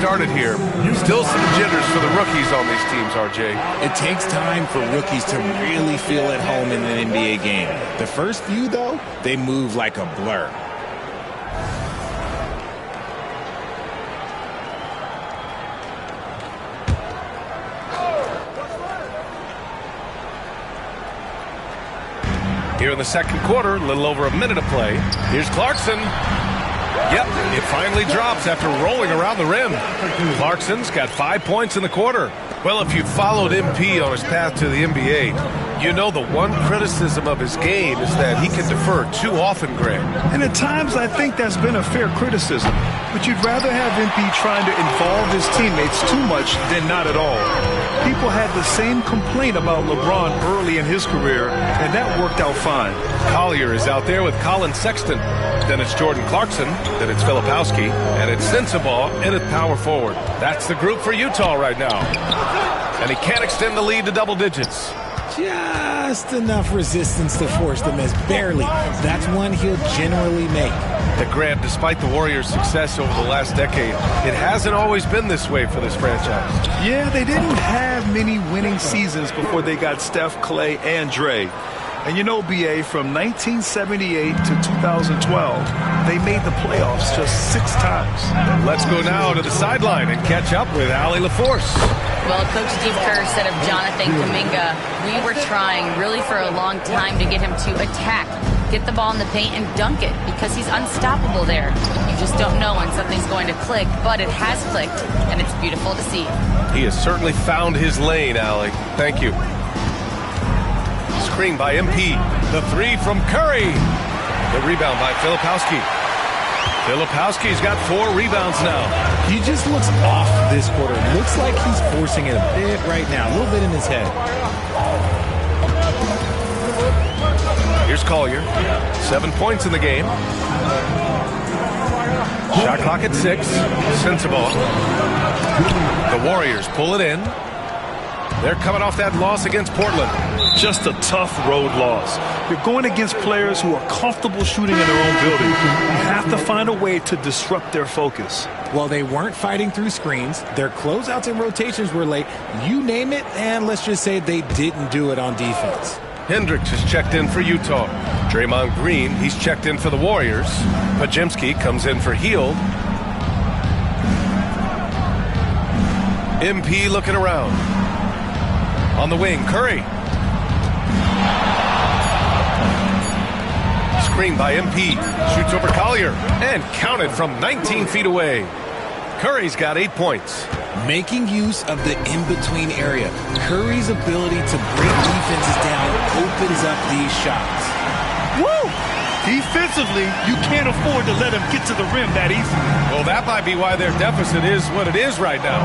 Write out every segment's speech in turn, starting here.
started here. Still some jitters for the rookies on these teams, RJ. It takes time for rookies to really feel at home in an NBA game. The first few, though, they move like a blur. Here in the second quarter, a little over a minute of play. Here's Clarkson. Yep, it finally drops after rolling around the rim. Clarkson's got 5 points in the quarter. Well, if you've followed MP on his path to the NBA, you know the one criticism of his game is that he can defer too often, Greg. And at times I think that's been a fair criticism. But you'd rather have MP trying to involve his teammates too much than not at all. People had the same complaint about LeBron early in his career, and that worked out fine. Collier is out there with Colin Sexton. Then it's Jordan Clarkson. Then it's Filipowski. And it's Sensabaugh in at power forward. That's the group for Utah right now. And he can't extend the lead to double digits. Just enough resistance to force the miss. Barely. That's one he'll generally make. But Grant, despite the Warriors' success over the last decade, it hasn't always been this way for this franchise. Yeah, they didn't have many winning seasons before they got Steph, Clay, and Dre. And you know, BA, from 1978 to 2012, they made the playoffs just 6 times. Let's go now to the sideline and catch up with Allie LaForce. Well, Coach Steve Kerr said of Jonathan Kuminga, we were trying really for a long time to get him to attack, get the ball in the paint and dunk it because he's unstoppable there. You just don't know when something's going to click, but it has clicked, and it's beautiful to see. He has certainly found his lane, Allie. Thank you. Screen by MP. The 3 from Curry. The rebound by Filipowski. Filipowski's got 4 rebounds now. He just looks off this quarter. Looks like he's forcing it a bit right now. A little bit in his head. Here's Collier. 7 points in the game. Shot clock at 6. Sensabaugh. The Warriors pull it in. They're coming off that loss against Portland. Just a tough road loss. You're going against players who are comfortable shooting in their own building. You have to find a way to disrupt their focus. Well, they weren't fighting through screens. Their closeouts and rotations were late. You name it, and let's just say they didn't do it on defense. Hendricks has checked in for Utah. Draymond Green, he's checked in for the Warriors. Podziemski comes in for Hield. MP looking around. On the wing, Curry. Screen by MP. Shoots over Collier. And counted from 19 feet away. Curry's got 8 points. Making use of the in-between area. Curry's ability to break defenses down opens up these shots. Woo! Defensively, you can't afford to let him get to the rim that easy. Well, that might be why their deficit is what it is right now.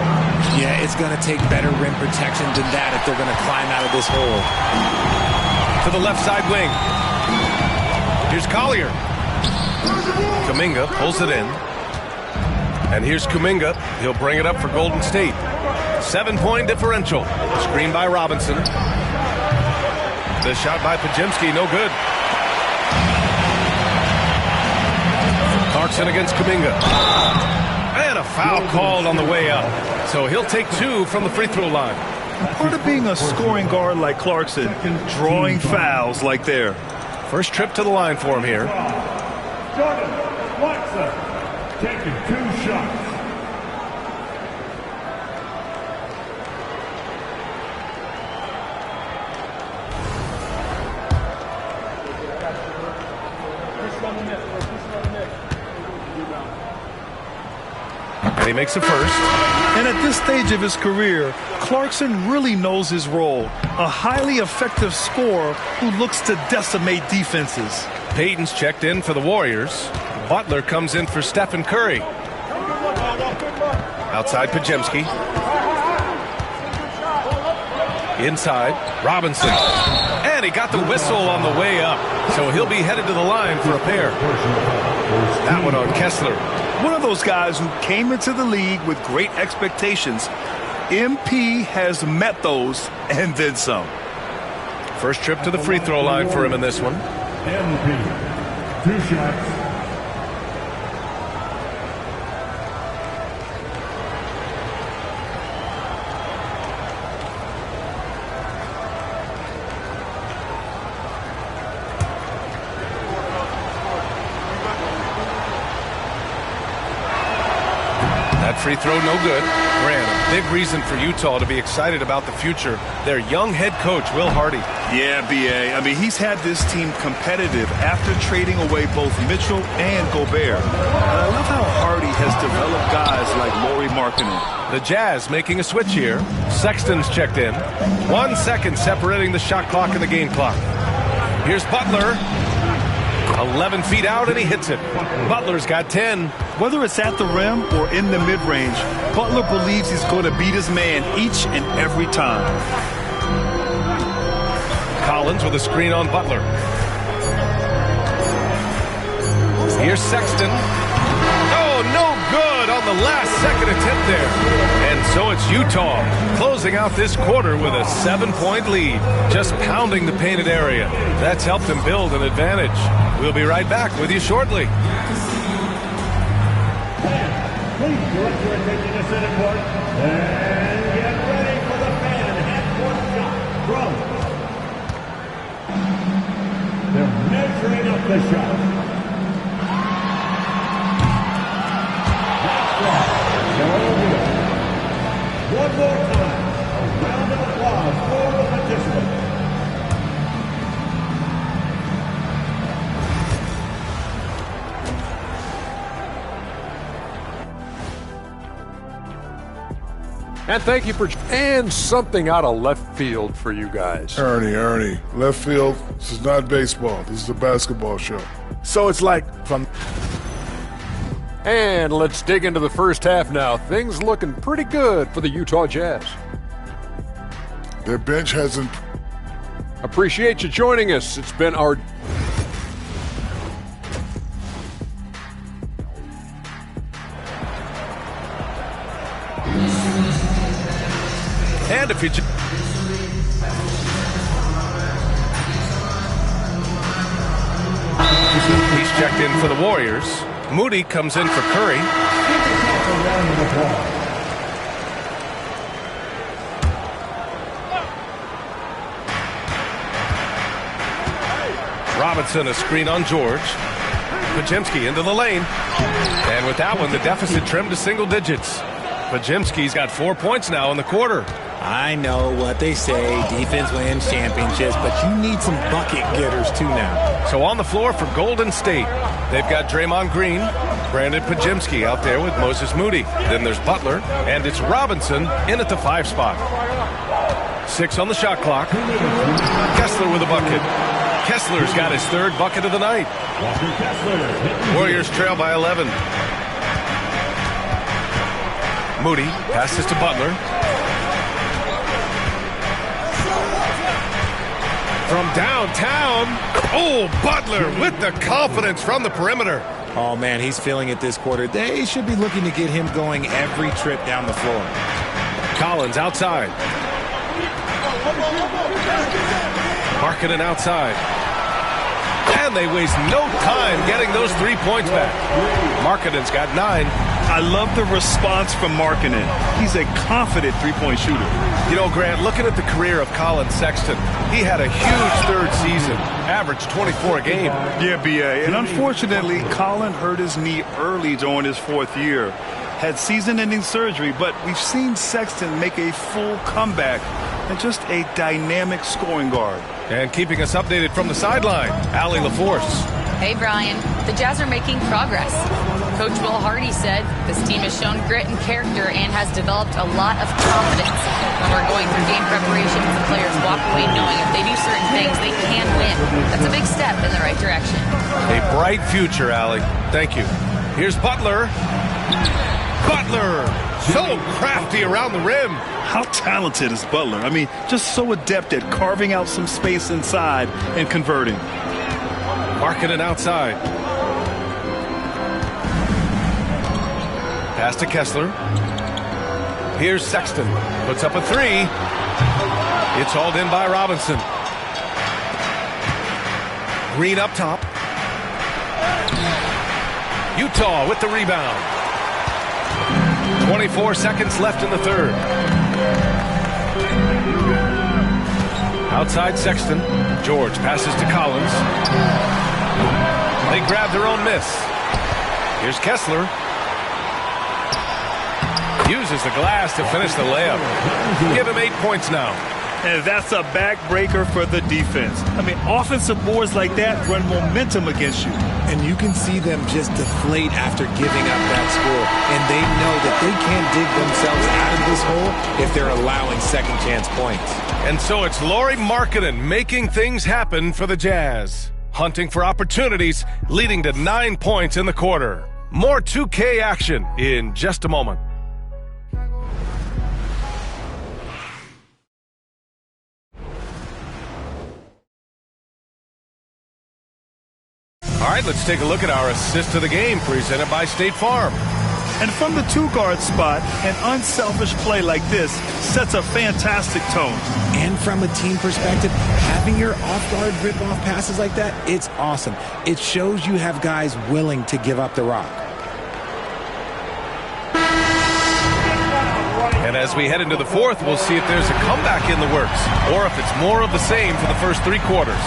Yeah, it's going to take better rim protection than that if they're going to climb out of this hole. To the left side wing. Here's Collier. Kuminga pulls it in. And here's Kuminga. He'll bring it up for Golden State. 7-point differential. Screen by Robinson. The shot by Podziemski, no good. Clarkson against Kuminga. And a foul called on the way up. So he'll take 2 from the free throw line. Part of being a scoring guard like Clarkson, drawing fouls like there. First trip to the line for him here. Jordan Clarkson taking 2 shots. And he makes the first. And at this stage of his career, Clarkson really knows his role. A highly effective scorer who looks to decimate defenses. Payton's checked in for the Warriors. Butler comes in for Stephen Curry. Outside Podziemski. Inside, Robinson. And he got the whistle on the way up. So he'll be headed to the line for a pair. That one on Kessler. One of those guys who came into the league with great expectations. MP has met those and then some. First trip to the free throw line for him in this one. MP, 2 shots. That free throw no good. Grant, a big reason for Utah to be excited about the future. Their young head coach, Will Hardy. Yeah, B.A. I mean, he's had this team competitive after trading away both Mitchell and Gobert. And I love how Hardy has developed guys like Lauri Markkanen. The Jazz making a switch here. Sexton's checked in. 1 second separating the shot clock and the game clock. Here's Butler. 11 feet out, and he hits it. Butler's got 10. Whether it's at the rim or in the mid-range, Butler believes he's going to beat his man each and every time. Collins with a screen on Butler. Here's Sexton. Oh, no good on the last second attempt there. And so it's Utah closing out this quarter with a 7-point lead, just pounding the painted area. That's helped them build an advantage. We'll be right back with you shortly. Please direct your attention to center court and get ready for the fan half-court shot from. They're measuring up the shot. One more time, a round of applause for the participants. And thank you for and something out of left field for you guys. Ernie, left field, this is not baseball. This is a basketball show. So it's like from... And let's dig into the first half now. Things looking pretty good for the Utah Jazz. Their bench hasn't... Appreciate you joining us. It's been our... And if you... He's checked in for the Warriors. Moody comes in for Curry. Robinson a screen on George. Podziemski into the lane. And with that one, the deficit trimmed to single digits. Podziemski's got 4 points now in the quarter. I know what they say, defense wins championships, but you need some bucket getters too now. So on the floor for Golden State, they've got Draymond Green, Brandon Podziemski out there with Moses Moody. Then there's Butler, and it's Robinson in at the 5 spot. 6 on the shot clock. Kessler with a bucket. Kessler's got his 3rd bucket of the night. Warriors trail by 11. Moody passes to Butler. From downtown, oh, Butler with the confidence from the perimeter. Oh, man, he's feeling it this quarter. They should be looking to get him going every trip down the floor. Collins outside. Markkanen outside. And they waste no time getting those 3 points back. Markkanen's got 9. I love the response from Markkanen. He's a confident three-point shooter. You know, Grant, looking at the career of Colin Sexton, he had a huge 3rd season, averaged 24 a game. Yeah, B.A. And unfortunately, Colin hurt his knee early during his 4th year. Had season-ending surgery, but we've seen Sexton make a full comeback and just a dynamic scoring guard. And keeping us updated from the sideline, Allie LaForce. Hey, Brian. The Jazz are making progress. Coach Will Hardy said this team has shown grit and character and has developed a lot of confidence. When we're going through game preparations, the players walk away knowing if they do certain things, they can win. That's a big step in the right direction. A bright future, Allie. Thank you. Here's Butler. Butler, so crafty around the rim. How talented is Butler? I mean, just so adept at carving out some space inside and converting. Markkanen outside. Pass to Kessler. Here's Sexton. Puts up a 3. It's hauled in by Robinson. Green up top. Utah with the rebound. 24 seconds left in the 3rd. Outside Sexton. George passes to Collins. They grab their own miss. Here's Kessler. Uses the glass to finish the layup. Give him 8 points now. And that's a backbreaker for the defense. I mean, offensive boards like that run momentum against you. And you can see them just deflate after giving up that score. And they know that they can't dig themselves out of this hole if they're allowing second chance points. And so it's Lauri Markkanen making things happen for the Jazz. Hunting for opportunities, leading to 9 points in the quarter. More 2K action in just a moment. All right, let's take a look at our assist of the game presented by State Farm. And from the two-guard spot, an unselfish play like this sets a fantastic tone. And from a team perspective, having your off-guard rip-off passes like that, it's awesome. It shows you have guys willing to give up the rock. And as we head into the fourth, we'll see if there's a comeback in the works or if it's more of the same for the first 3 quarters.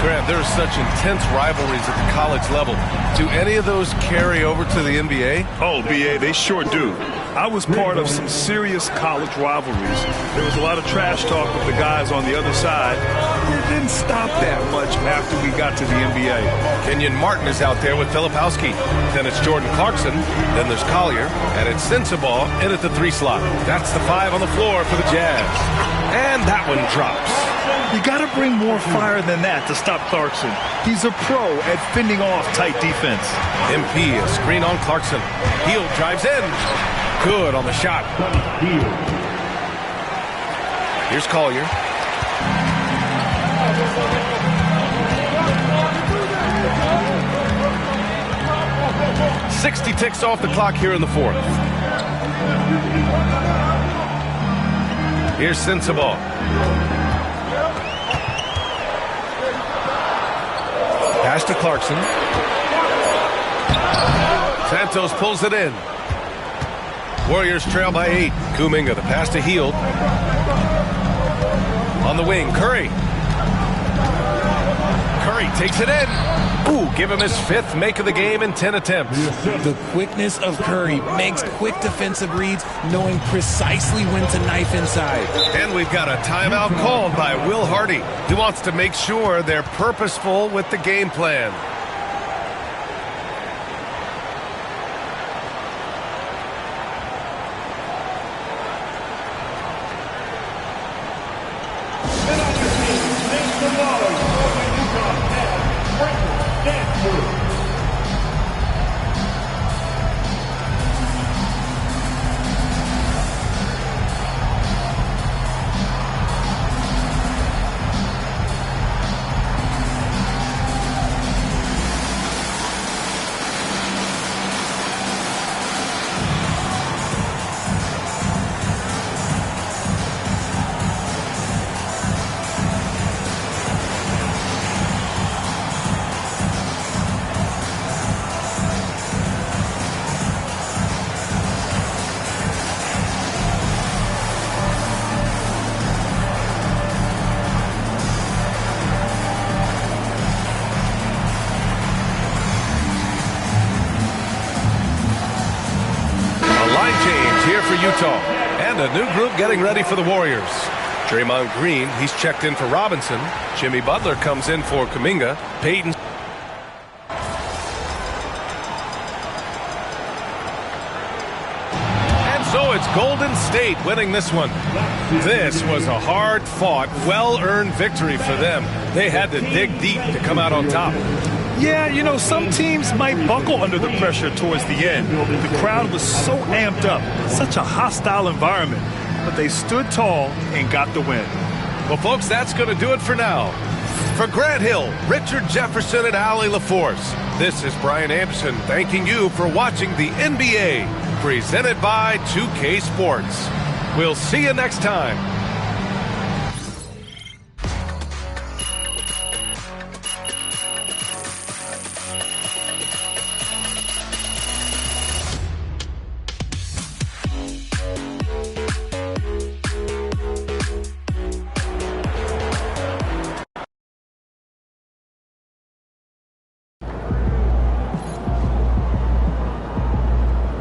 Grant, there are such intense rivalries at the college level. Do any of those carry over to the NBA? Oh, B.A., they sure do. I was part of some serious college rivalries. There was a lot of trash talk with the guys on the other side. It didn't stop that much after we got to the NBA. Kenyon Martin is out there with Filipowski. Then it's Jordan Clarkson. Then there's Collier. And it's Sensabaugh in at the 3 slot. That's the 5 on the floor for the Jazz. And that one drops. You got to bring more fire than that to stop Clarkson. He's a pro at fending off tight defense. MP, a screen on Clarkson. Hield drives in. Good on the shot. Here's Collier. .60 ticks off the clock here in the fourth. Here's Sensabaugh. Pass to Clarkson. Santos pulls it in. Warriors trail by 8. Kuminga, the pass to Hield. On the wing, Curry. Curry takes it in. Ooh, give him his 5th make of the game in 10 attempts. The quickness of Curry makes quick defensive reads, knowing precisely when to knife inside. And we've got a timeout called by Will Hardy. He wants to make sure they're purposeful with the game plan. Here for Utah, and a new group getting ready for the Warriors. Draymond Green, he's checked in for Robinson. Jimmy Butler comes in for Kuminga. Peyton. And so it's Golden State winning this one. This was a hard-fought, well-earned victory for them. They had to dig deep to come out on top. Yeah, you know, some teams might buckle under the pressure towards the end. The crowd was so amped up, such a hostile environment, but they stood tall and got the win. Well, folks, that's going to do it for now. For Grant Hill, Richard Jefferson, and Allie LaForce, this is Brian Anderson thanking you for watching the NBA, presented by 2K Sports. We'll see you next time.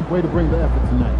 Way to bring the effort tonight.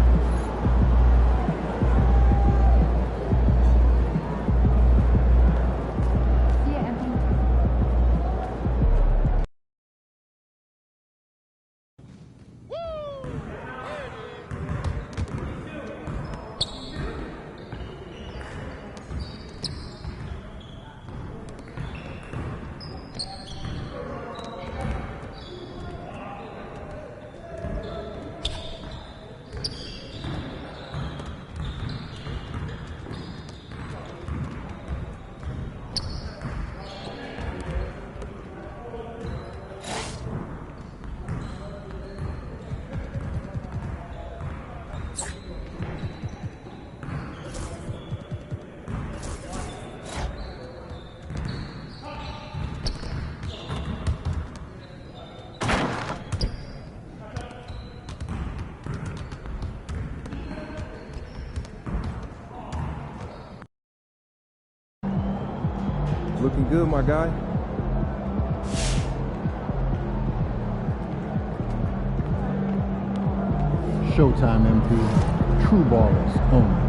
Looking good, my guy. Showtime, MP. True ballers only.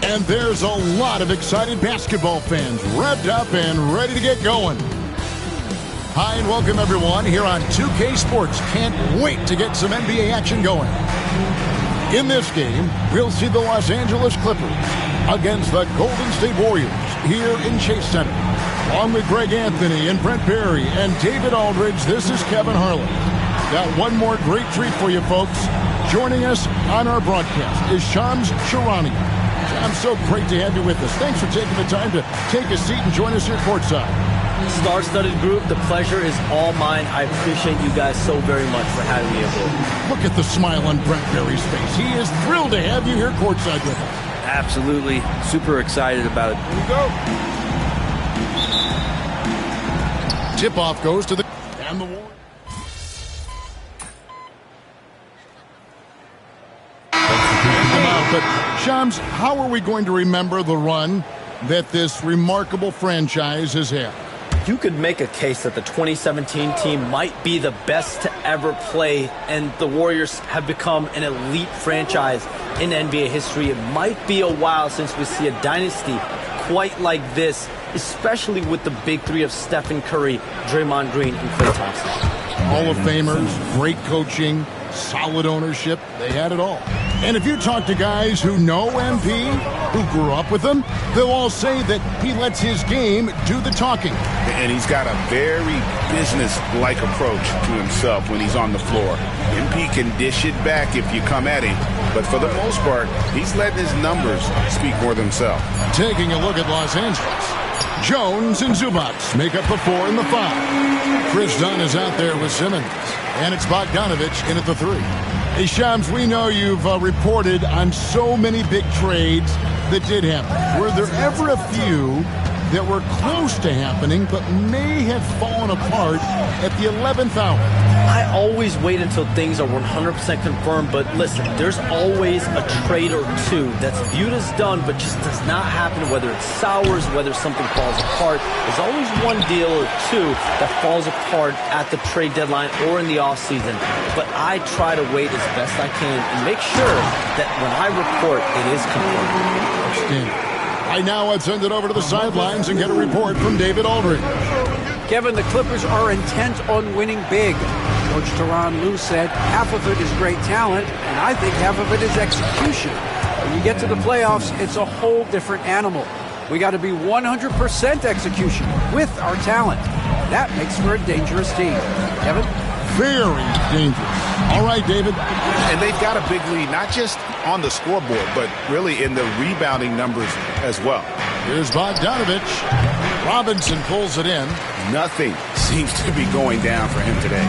And there's a lot of excited basketball fans revved up and ready to get going. Hi and welcome everyone here on 2K Sports. Can't wait to get some NBA action going. In this game, we'll see the Los Angeles Clippers against the Golden State Warriors here in Chase Center. Along with Greg Anthony and Brent Barry and David Aldridge, this is Kevin Harlan. Got one more great treat for you folks. Joining us on our broadcast is Shams Charania. I'm so great to have you with us. Thanks for taking the time to take a seat and join us here courtside. Star-studded group, the pleasure is all mine. I appreciate you guys so very much for having me aboard. Look at the smile on Brent Barry's face. He is thrilled to have you here courtside with us. Absolutely. Super excited about it. Here we go. Tip-off goes to the... And the Warriors. But, Shams, how are we going to remember the run that this remarkable franchise has had? You could make a case that the 2017 team might be the best to ever play, and the Warriors have become an elite franchise in NBA history. It might be a while since we see a dynasty quite like this, especially with the big three of Stephen Curry, Draymond Green, and Klay Thompson. Hall of Famers, great coaching, solid ownership. They had it all. And if you talk to guys who know MP, who grew up with him, they'll all say that he lets his game do the talking. And he's got a very business-like approach to himself when he's on the floor. MP can dish it back if you come at him, but for the most part, he's letting his numbers speak for themselves. Taking a look at Los Angeles. Jones and Zubac make up the 4 and the 5. Chris Dunn is out there with Simmons. And it's Bogdanovich in at the 3. Hey, Shams, we know you've reported on so many big trades that did happen. Were there ever a few that were close to happening but may have fallen apart at the 11th hour. I always wait until things are 100% confirmed, but listen, there's always a trade or two that's viewed as done but just does not happen, whether it's sours, whether something falls apart. There's always one deal or two that falls apart at the trade deadline or in the offseason, but I try to wait as best I can and make sure that when I report, it is confirmed. Right now, let's send it over to the sidelines and get a report from David Aldridge. Kevin, the Clippers are intent on winning big. Coach Tyronn Lue said half of it is great talent, and I think half of it is execution. When you get to the playoffs, it's a whole different animal. We got to be 100% execution with our talent. That makes for a dangerous team. Kevin? Very dangerous. All right, David. And they've got a big lead, not just on the scoreboard, but really in the rebounding numbers as well. Here's Bogdanovich. Robinson pulls it in. Nothing seems to be going down for him today.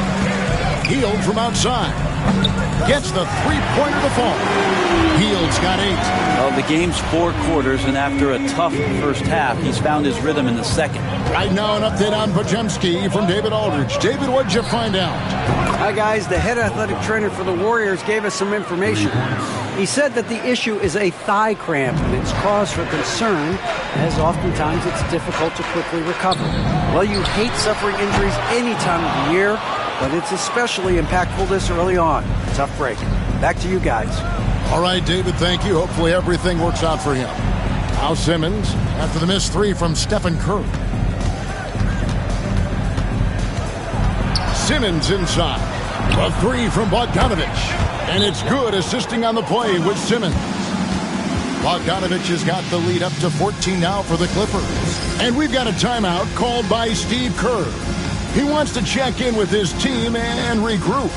Hield from outside. Gets the three-pointer to fall. Hield's got 8. Well, the game's 4 quarters, and after a tough first half, he's found his rhythm in the second. Right now, an update on Podziemski from David Aldridge. David, what'd you find out? Hi, guys. The head athletic trainer for the Warriors gave us some information. He said that the issue is a thigh cramp, and it's cause for concern, as oftentimes it's difficult to quickly recover. Well, you hate suffering injuries any time of the year, but it's especially impactful this early on. Tough break. Back to you guys. All right, David, thank you. Hopefully everything works out for him. Now Simmons, after the missed 3 from Stephen Curry. Simmons inside. A 3 from Bogdanovich. And it's good, assisting on the play with Simmons. Bogdanovich has got the lead up to 14 now for the Clippers. And we've got a timeout called by Steve Kerr. He wants to check in with his team and regroup.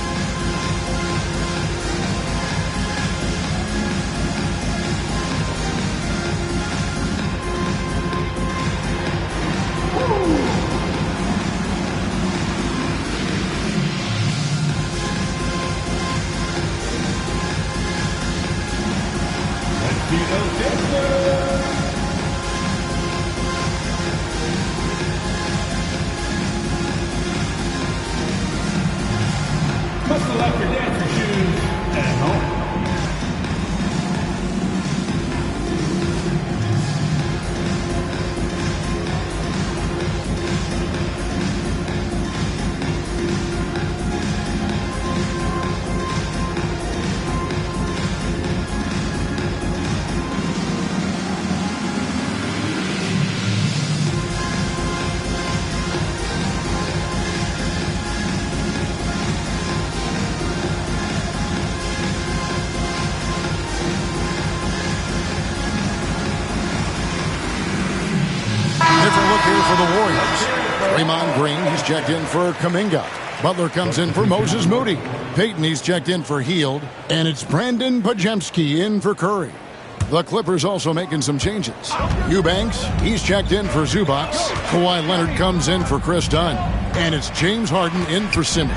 For the Warriors. Draymond Green, he's checked in for Kuminga. Butler comes in for Moses Moody. Payton, he's checked in for Hield. And it's Brandon Podziemski in for Curry. The Clippers also making some changes. Eubanks, he's checked in for Zubac. Kawhi Leonard comes in for Chris Dunn. And it's James Harden in for Simmons.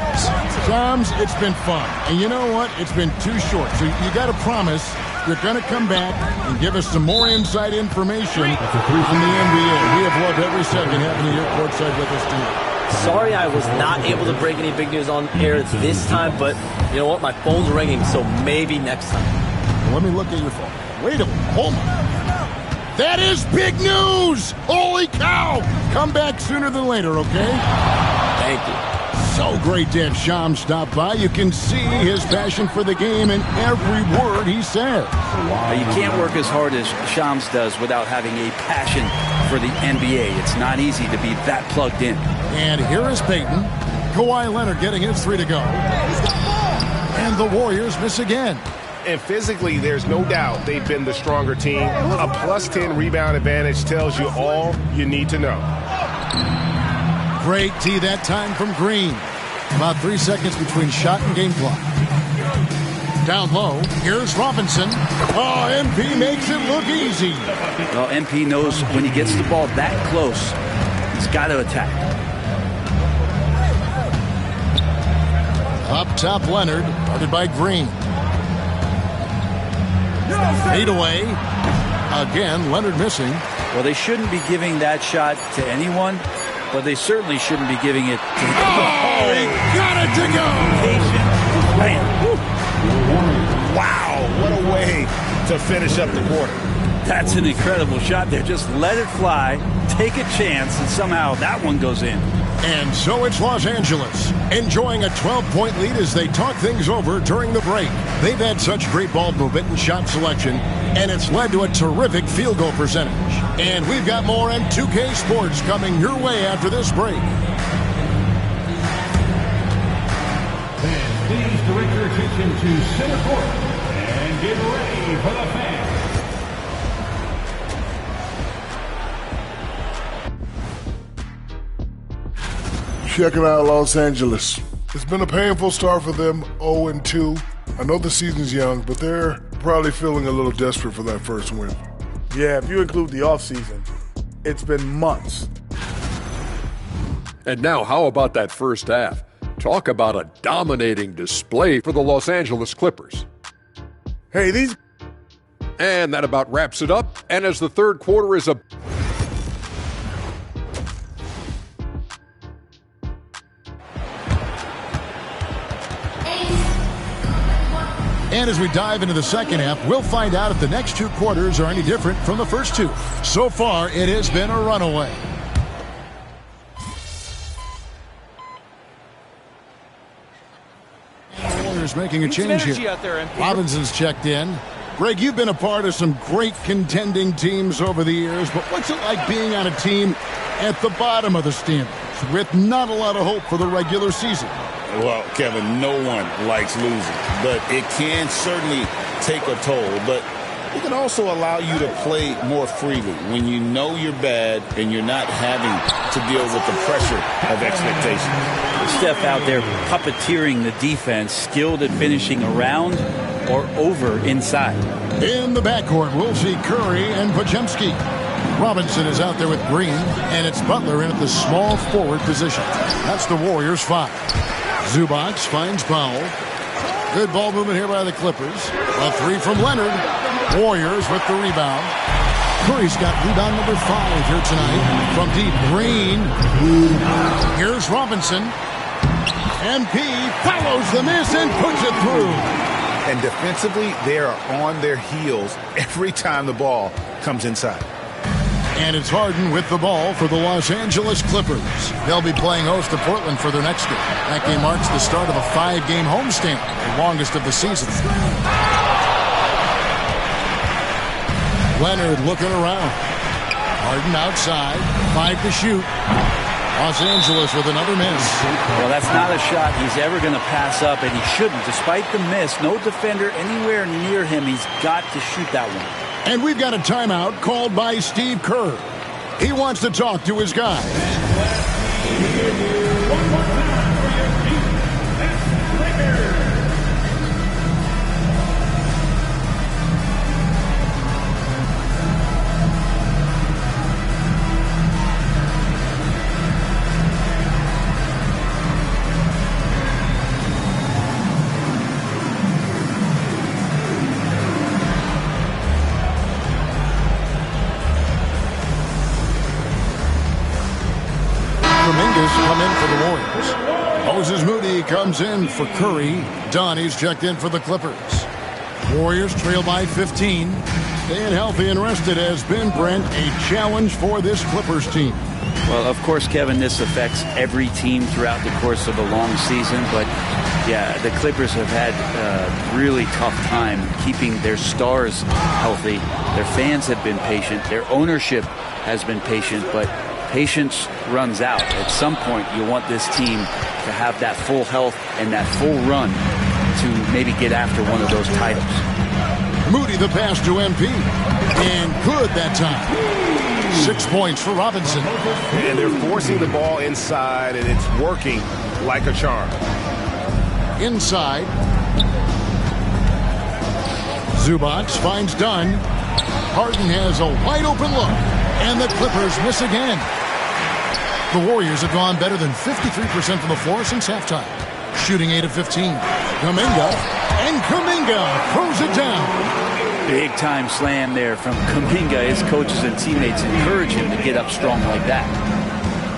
Shams, it's been fun. And you know what? It's been too short. So you got to promise you're going to come back and give us some more inside information from the NBA. We have loved every second having you here courtside with us tonight. Sorry I was not able to break any big news on air this time, but you know what? My phone's ringing, so maybe next time. Well, let me look at your phone. Wait a minute. Hold on. That is big news! Holy cow! Come back sooner than later, okay? Thank you. So great to have Shams stop by. You can see his passion for the game in every word he says. You can't work as hard as Shams does without having a passion for the NBA. It's not easy to be that plugged in. And here is Payton. Kawhi Leonard getting his 3 to go. And the Warriors miss again. And physically, there's no doubt they've been the stronger team. A +10 rebound advantage tells you all you need to know. Great tee that time from Green. About 3 seconds between shot and game clock. Down low, here's Robinson. Oh, MP makes it look easy. Well, MP knows when he gets the ball that close, he's got to attack. Up top, Leonard, guarded by Green. Fade away. Again, Leonard missing. Well, they shouldn't be giving that shot to anyone, but they certainly shouldn't be giving it to him. Oh, he got it to go! Wow, what a way to finish up the quarter. That's an incredible shot there. Just let it fly, take a chance, and somehow that one goes in. And so it's Los Angeles, enjoying a 12-point lead as they talk things over during the break. They've had such great ball movement and shot selection, and it's led to a terrific field goal percentage. And we've got more on 2K Sports coming your way after this break. Fans, please direct your attention to center court and get ready for the fans. Checking out Los Angeles. It's been a painful start for them, 0-2. I know the season's young, but they're probably feeling a little desperate for that first win. Yeah, if you include the offseason, it's been months. And now, how about that first half? Talk about a dominating display for the Los Angeles Clippers. Hey, these... And that about wraps it up. And as the third quarter is a... And as we dive into the second half, we'll find out if the next two quarters are any different from the first two. So far, it has been a runaway. Warriors making a change here. Robinson's checked in. Greg, you've been a part of some great contending teams over the years, but what's it like being on a team at the bottom of the standings with not a lot of hope for the regular season? Well, Kevin, no one likes losing, but it can certainly take a toll. But it can also allow you to play more freely when you know you're bad and you're not having to deal with the pressure of expectations. Steph out there puppeteering the defense, skilled at finishing around or over inside. In the backcourt, we'll see Curry and Podziemski. Robinson is out there with Green, and it's Butler in at the small forward position. That's the Warriors' 5. Zubac finds Powell. Good ball movement here by the Clippers. A three from Leonard. Warriors with the rebound. Curry's got rebound number 5 here tonight. From deep, Green. Here's Robinson. MP follows the miss and puts it through. And defensively, they are on their heels every time the ball comes inside. And it's Harden with the ball for the Los Angeles Clippers. They'll be playing host to Portland for their next game. That game marks the start of a 5-game homestand, the longest of the season. Leonard looking around. Harden outside, 5 to shoot. Los Angeles with another miss. Well, that's not a shot he's ever going to pass up, and he shouldn't. Despite the miss, no defender anywhere near him. He's got to shoot that one. And we've got a timeout called by Steve Kerr. He wants to talk to his guys. One more time for your defense Lakers. Come in for the Warriors. Moses Moody comes in for Curry. Donnie's checked in for the Clippers. Warriors trail by 15. Staying healthy and rested has been, Brent, a challenge for this Clippers team. Well, of course, Kevin, this affects every team throughout the course of a long season. But, yeah, the Clippers have had a really tough time keeping their stars healthy. Their fans have been patient. Their ownership has been patient. But patience runs out. At some point, you want this team to have that full health and that full run to maybe get after one of those titles. Moody the pass to MP. And good that time. 6 points for Robinson. And they're forcing the ball inside, and it's working like a charm. Inside. Zubac finds Dunn. Harden has a wide open look. And the Clippers miss again. The Warriors have gone better than 53% from the floor since halftime. Shooting 8 of 15. Kuminga. And Kuminga throws it down. Big time slam there from Kuminga. His coaches and teammates encourage him to get up strong like that.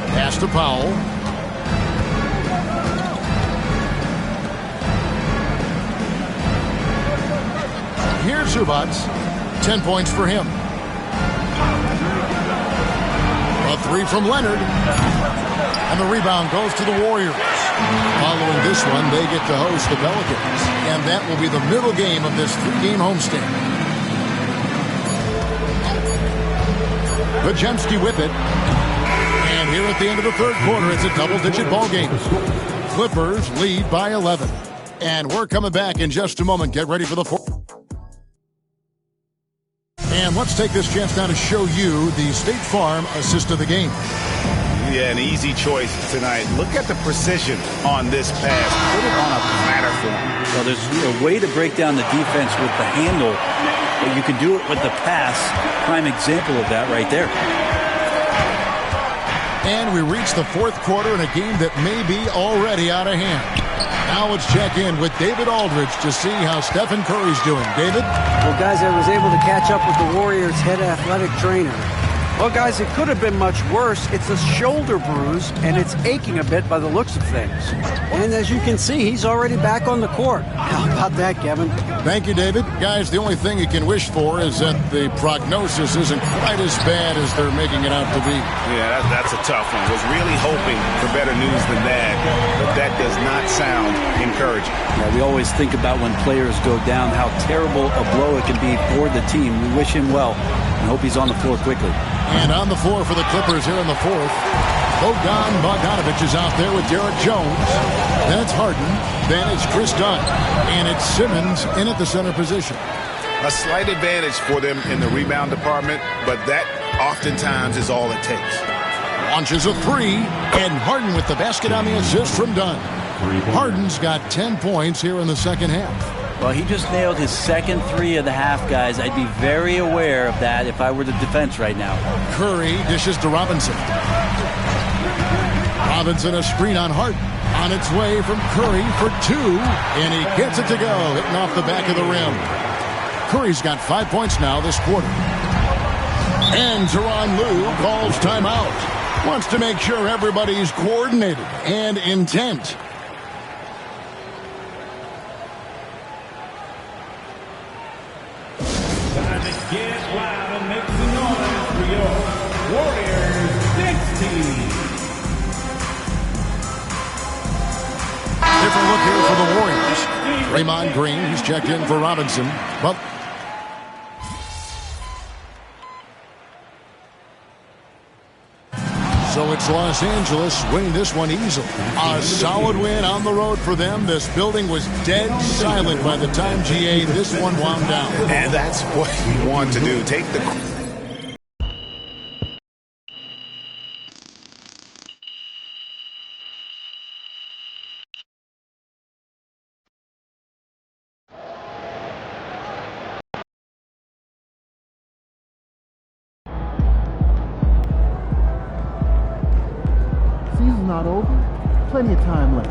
Pass to Powell. Here's Zubac. 10 points for him. A three from Leonard. And the rebound goes to the Warriors. Following this one, they get to host the Pelicans. And that will be the middle game of this 3-game homestand. Podziemski with it. And here at the end of the third quarter, it's a double-digit ball game. Clippers lead by 11. And we're coming back in just a moment. Get ready for the fourth. And let's take this chance now to show you the State Farm assist of the game. Yeah, an easy choice tonight. Look at the precision on this pass. Put it on a platter for him. Well, there's a way to break down the defense with the handle, but you can do it with the pass. Prime example of that right there. And we reach the fourth quarter in a game that may be already out of hand. Now let's check in with David Aldridge to see how Stephen Curry's doing. David? Well, guys, I was able to catch up with the Warriors' head athletic trainer. Well, guys, it could have been much worse. It's a shoulder bruise, and it's aching a bit by the looks of things. And as you can see, he's already back on the court. How about that, Kevin? Thank you, David. Guys, the only thing you can wish for is that the prognosis isn't quite as bad as they're making it out to be. Yeah, that's a tough one. Was really hoping for better news than that, but that does not sound encouraging. Yeah, we always think about when players go down, how terrible a blow it can be for the team. We wish him well and hope he's on the floor quickly. And on the floor for the Clippers here in the fourth, Bogdan Bogdanovic is out there with Derek Jones. Then it's Harden. Then it's Chris Dunn. And it's Simmons in at the center position. A slight advantage for them in the rebound department, but that oftentimes is all it takes. Launches a three, and Harden with the basket on the assist from Dunn. Harden's got 10 points here in the second half. Well, he just nailed his second three of the half, guys. I'd be very aware of that if I were the defense right now. Curry dishes to Robinson. Robinson a screen on Harden. On its way from Curry for two, and he gets it to go, hitting off the back of the rim. Curry's got 5 points now this quarter. And Tyronn Lue calls timeout. Wants to make sure everybody's coordinated and intent. Get loud and make some noise for your Warriors next team. Different look here for the Warriors. Draymond Green, he's checked in for Robinson. But so it's Los Angeles winning this one easily. A solid win on the road for them. This building was dead silent by the time GA this one wound down. And that's what we want to do. Take the... Season's not over. Plenty of time left.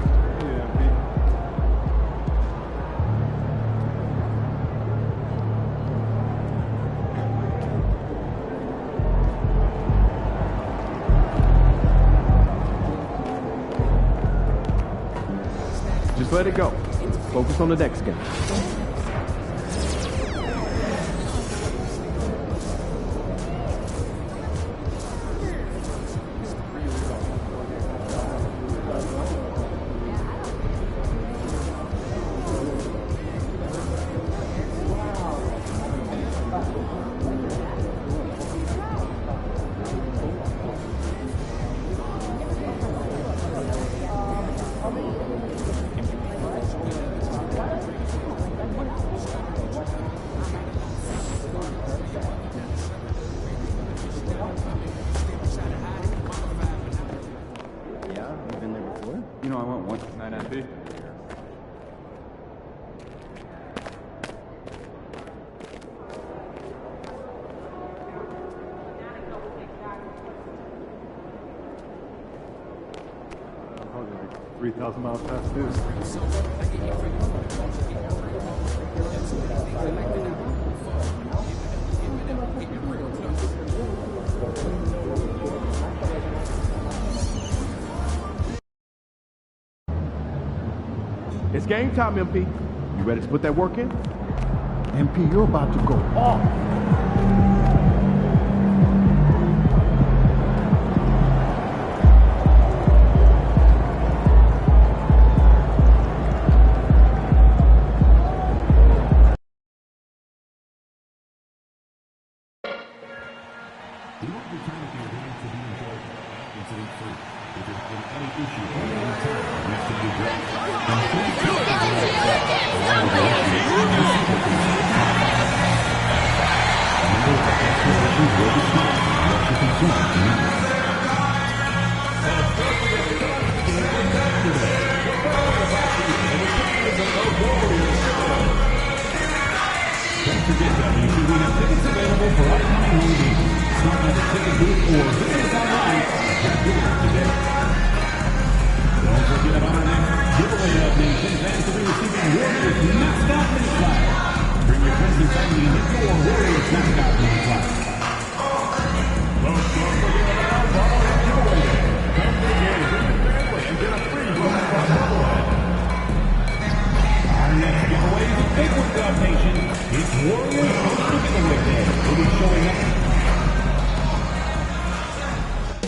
Just let it go. Focus on the next game. You know, I went 199B. Probably like 3,000 miles past due. It's game time, MP. You ready to put that work in? MP, you're about to go off.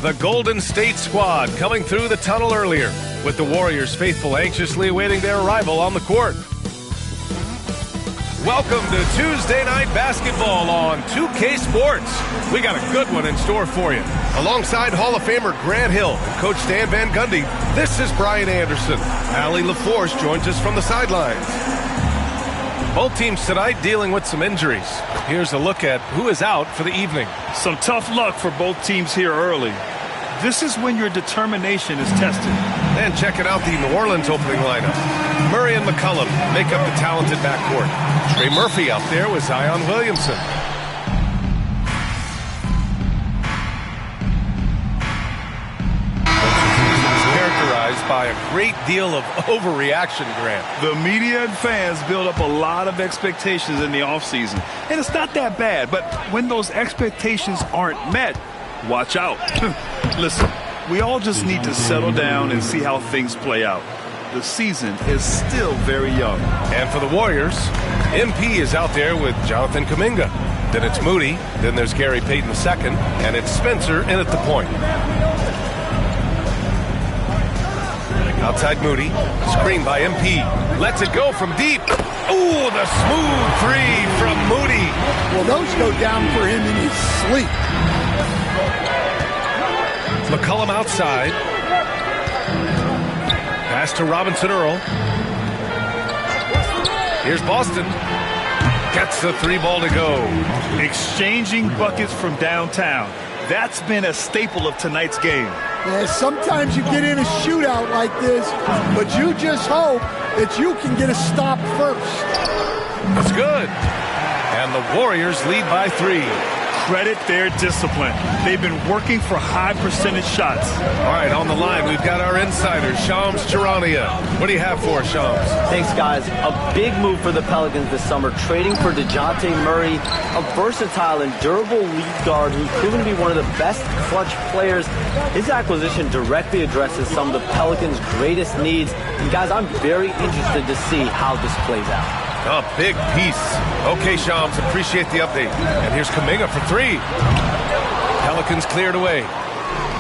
The Golden State squad coming through the tunnel earlier, with the Warriors faithful anxiously awaiting their arrival on the court. Welcome to Tuesday Night Basketball on 2K Sports. We got a good one in store for you. Alongside Hall of Famer Grant Hill and Coach Stan Van Gundy, this is Brian Anderson. Allie LaForce joins us from the sidelines. Both teams tonight dealing with some injuries. Here's a look at who is out for the evening. Some tough luck for both teams here early. This is when your determination is tested. And checking out the New Orleans opening lineup. Murray and McCollum make up the talented backcourt. Trey Murphy out there with Zion Williamson. Characterized by a great deal of overreaction, Grant. The media and fans build up a lot of expectations in the offseason. And it's not that bad, but when those expectations aren't met, watch out. Listen, we all just need to settle down and see how things play out. The season is still very young. And for the Warriors, MP is out there with Jonathan Kuminga. Then it's Moody, then there's Gary Payton II, and it's Spencer in at the point. Outside Moody, screen by MP. Lets it go from deep. Ooh, the smooth three from Moody. Well, those go down for him in his sleep. McCollum outside. Pass to Robinson Earl. Here's Boston. Gets the three ball to go. Exchanging buckets from downtown. That's been a staple of tonight's game. Yeah, sometimes you get in a shootout like this, but you just hope that you can get a stop first. That's good. And the Warriors lead by 3. Credit their discipline. They've been working for high percentage shots. All right, on the line, we've got our insider, Shams Charania. What do you have for us, Shams? Thanks, guys. A big move for the Pelicans this summer, trading for DeJounte Murray, a versatile and durable lead guard who's proven to be one of the best clutch players. His acquisition directly addresses some of the Pelicans' greatest needs. And, guys, I'm very interested to see how this plays out. A big piece. Okay, Shams, appreciate the update. And here's Kuminga for 3. Pelicans cleared away.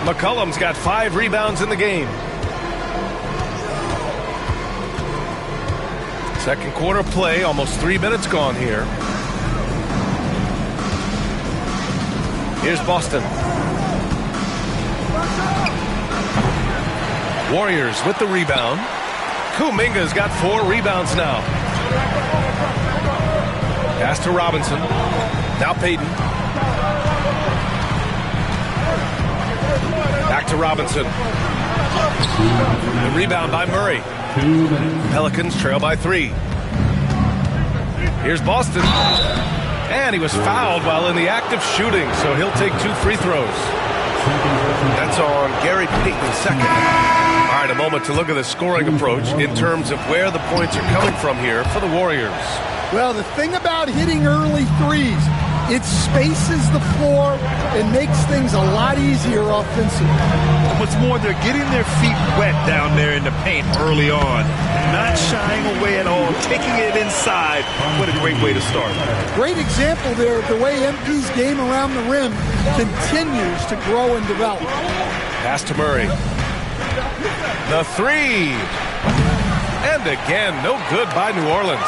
McCollum's got 5 rebounds in the game. Second quarter play, almost 3 minutes gone here. Here's Boston. Warriors with the rebound. Kuminga's got 4 rebounds now. Pass to Robinson. Now Payton. Back to Robinson. The rebound by Murray. Pelicans trail by 3. Here's Boston. And he was fouled while in the act of shooting, so he'll take 2 free throws. That's on Gary Payton II. All right, a moment to look at the scoring approach in terms of where the points are coming from here for the Warriors. Well, the thing about hitting early threes, It spaces the floor and makes things a lot easier offensively. And what's more, they're getting their feet wet down there in the paint early on. Not shying away at all, taking it inside. What a great way to start. Great example there of the way MP's game around the rim continues to grow and develop. Pass to Murray. The three. And again, no good by New Orleans.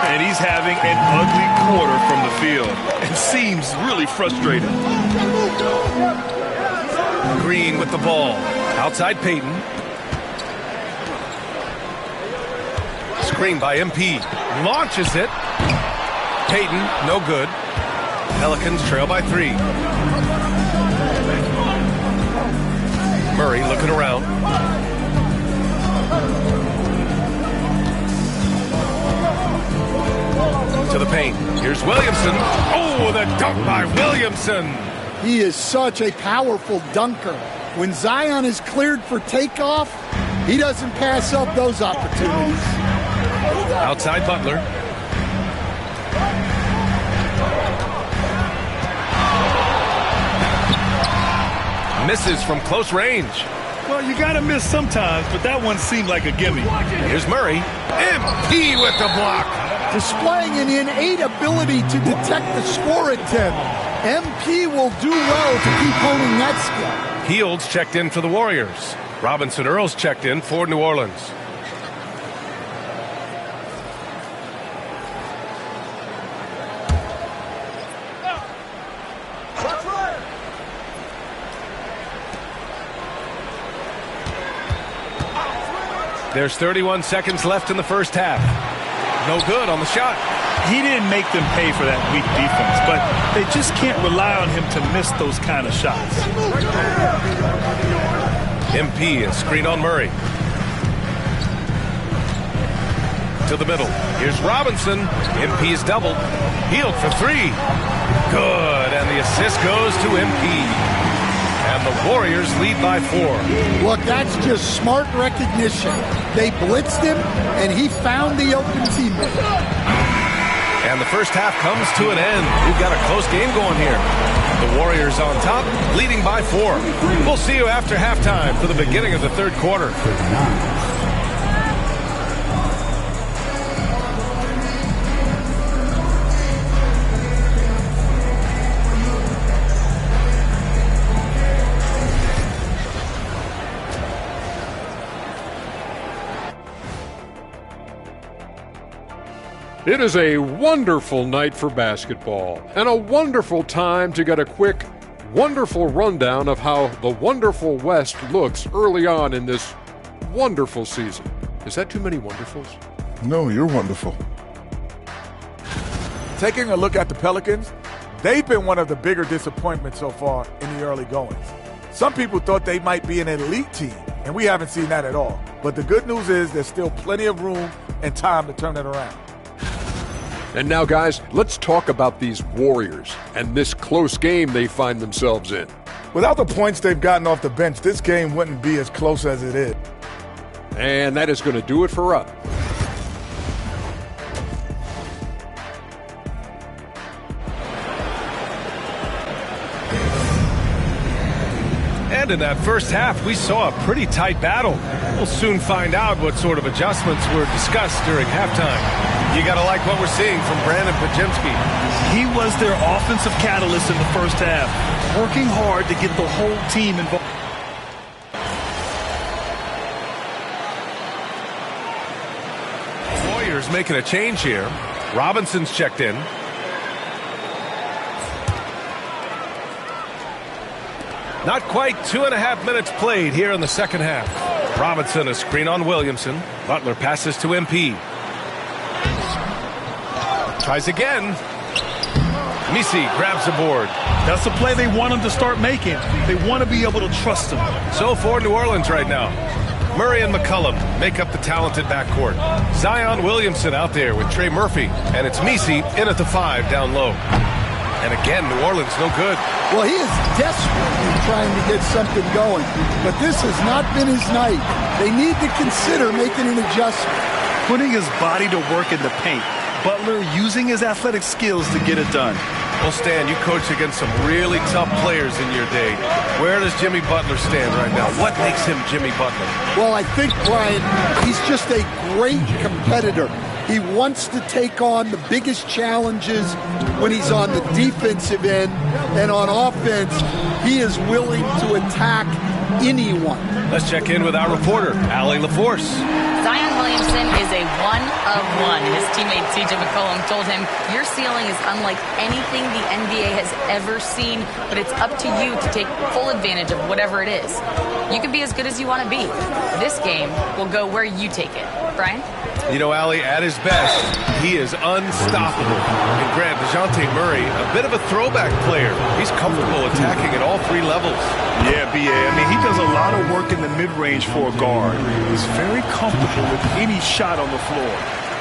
And he's having an ugly quarter from the field and seems really frustrated. Green with the ball. Outside Payton. Screen by MP. Launches it. Payton, no good. Pelicans trail by 3. Murray looking around. To the paint. Here's Williamson. Oh, the dunk by Williamson. He is such a powerful dunker. When Zion is cleared for takeoff, he doesn't pass up those opportunities. Outside Butler. Misses from close range. Well, you got to miss sometimes, but that one seemed like a gimme. Here's Murray. MP with the block. Displaying an innate ability to detect the score intent. MP will do well to keep honing that skill. Fields checked in for the Warriors. Robinson Earls checked in for New Orleans. There's 31 seconds left in the first half. No good on the shot. He didn't make them pay for that weak defense, but they just can't rely on him to miss those kind of shots. MP and screen on Murray. To the middle. Here's Robinson. MP is doubled. Healed for 3. Good, and the assist goes to MP. And the Warriors lead by 4. Look, that's just smart recognition. They blitzed him, and he found the open teammate. And the first half comes to an end. We've got a close game going here. The Warriors on top, leading by 4. We'll see you after halftime for the beginning of the third quarter. It is a wonderful night for basketball and a wonderful time to get a quick, wonderful rundown of how the wonderful West looks early on in this wonderful season. Is that too many wonderfuls? No, you're wonderful. Taking a look at the Pelicans, they've been one of the bigger disappointments so far in the early goings. Some people thought they might be an elite team, and we haven't seen that at all. But the good news is there's still plenty of room and time to turn it around. And now, guys, let's talk about these Warriors and this close game they find themselves in. Without the points they've gotten off the bench, this game wouldn't be as close as it is. And that is going to do it for us. And in that first half, we saw a pretty tight battle. We'll soon find out what sort of adjustments were discussed during halftime. You got to like what we're seeing from Brandon Podziemski. He was their offensive catalyst in the first half, working hard to get the whole team involved. Warriors making a change here. Robinson's checked in. Not quite 2.5 minutes played here in the second half. Robinson a screen on Williamson. Butler passes to MP. Tries again. Misi grabs the board. That's the play they want him to start making. They want to be able to trust him. So for New Orleans right now. Murray and McCollum make up the talented backcourt. Zion Williamson out there with Trey Murphy. And it's Misi in at the 5 down low. And again, New Orleans no good. Well, he is desperately trying to get something going. But this has not been his night. They need to consider making an adjustment. Putting his body to work in the paint. Butler using his athletic skills to get it done. Well, Stan, you coached against some really tough players in your day. Where does Jimmy Butler stand right now? What makes him Jimmy Butler? Well, I think, Brian, he's just a great competitor. He wants to take on the biggest challenges when he's on the defensive end, and on offense, he is willing to attack anyone. Let's check in with our reporter, Allie LaForce. Zion Williamson is a one-of-one. His teammate C.J. McCollum told him, your ceiling is unlike anything the NBA has ever seen, but it's up to you to take full advantage of whatever it is. You can be as good as you want to be. This game will go where you take it. Brian? You know, Allie, at his best, he is unstoppable. And Grant, DeJounte Murray, a bit of a throwback player. He's comfortable attacking at all three levels. Yeah, B.A. I mean, he does a lot of work in the mid-range for a guard. He's very comfortable with any shot on the floor.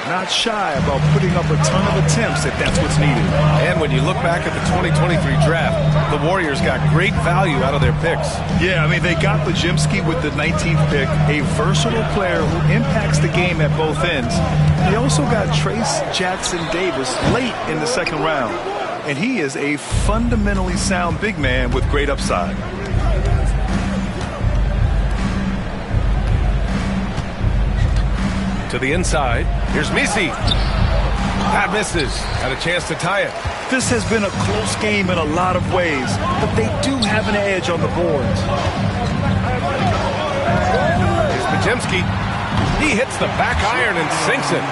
Not shy about putting up a ton of attempts if that's what's needed. And when you look back at the 2023 draft, the Warriors got great value out of their picks. Yeah, I mean, they got Podziemski with the 19th pick, a versatile player who impacts the game at both ends. They also got Trace Jackson Davis late in the second round. And he is a fundamentally sound big man with great upside. To the inside, here's Misi. That misses. Had a chance to tie it. This has been a close game in a lot of ways, but they do have an edge on the boards. Here's Podziemski. He hits the back iron and sinks it.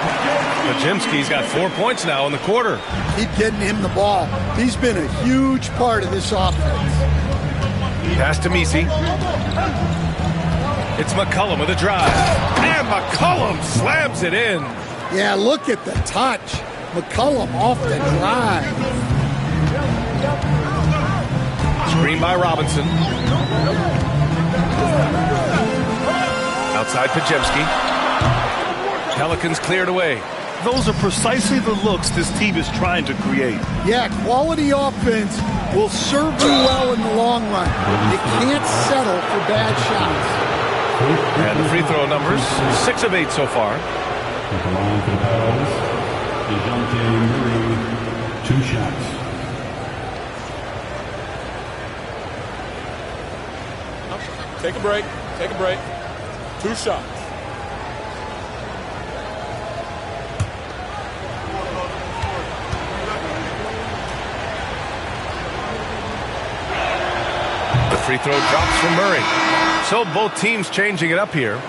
Podziemski's got 4 points now in the quarter. Keep getting him the ball. He's been a huge part of this offense. Pass to Misi. It's McCollum with a drive. And McCollum slams it in. Yeah, look at the touch. McCollum off the drive. Screen by Robinson. Outside Podziemski. Pelicans cleared away. Those are precisely the looks this team is trying to create. Yeah, quality offense will serve you well in the long run. You can't settle for bad shots. And the free throw numbers, 6 of 8 so far. DeJounte Murray, 2 shots. Take a break. Take a break. 2 shots. The free throw drops from Murray. So both teams changing it up here.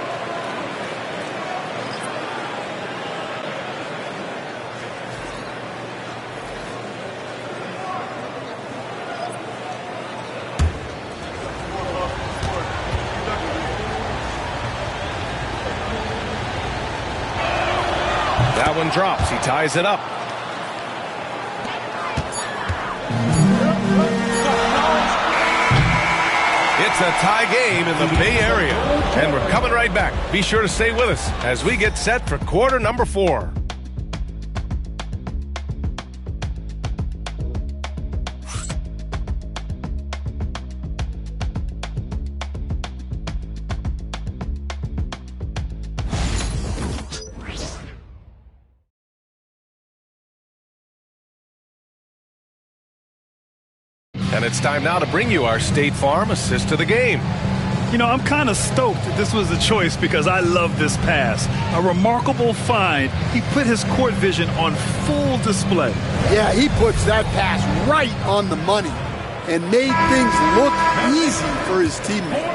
That one drops. He ties it up. It's a tie game in the Bay Area. And we're coming right back. Be sure to stay with us as we get set for quarter number 4. And it's time now to bring you our State Farm assist to the game. You know, I'm kind of stoked that this was a choice because I love this pass. A remarkable find. He put his court vision on full display. Yeah, he puts that pass right on the money and made things look easy for his teammate.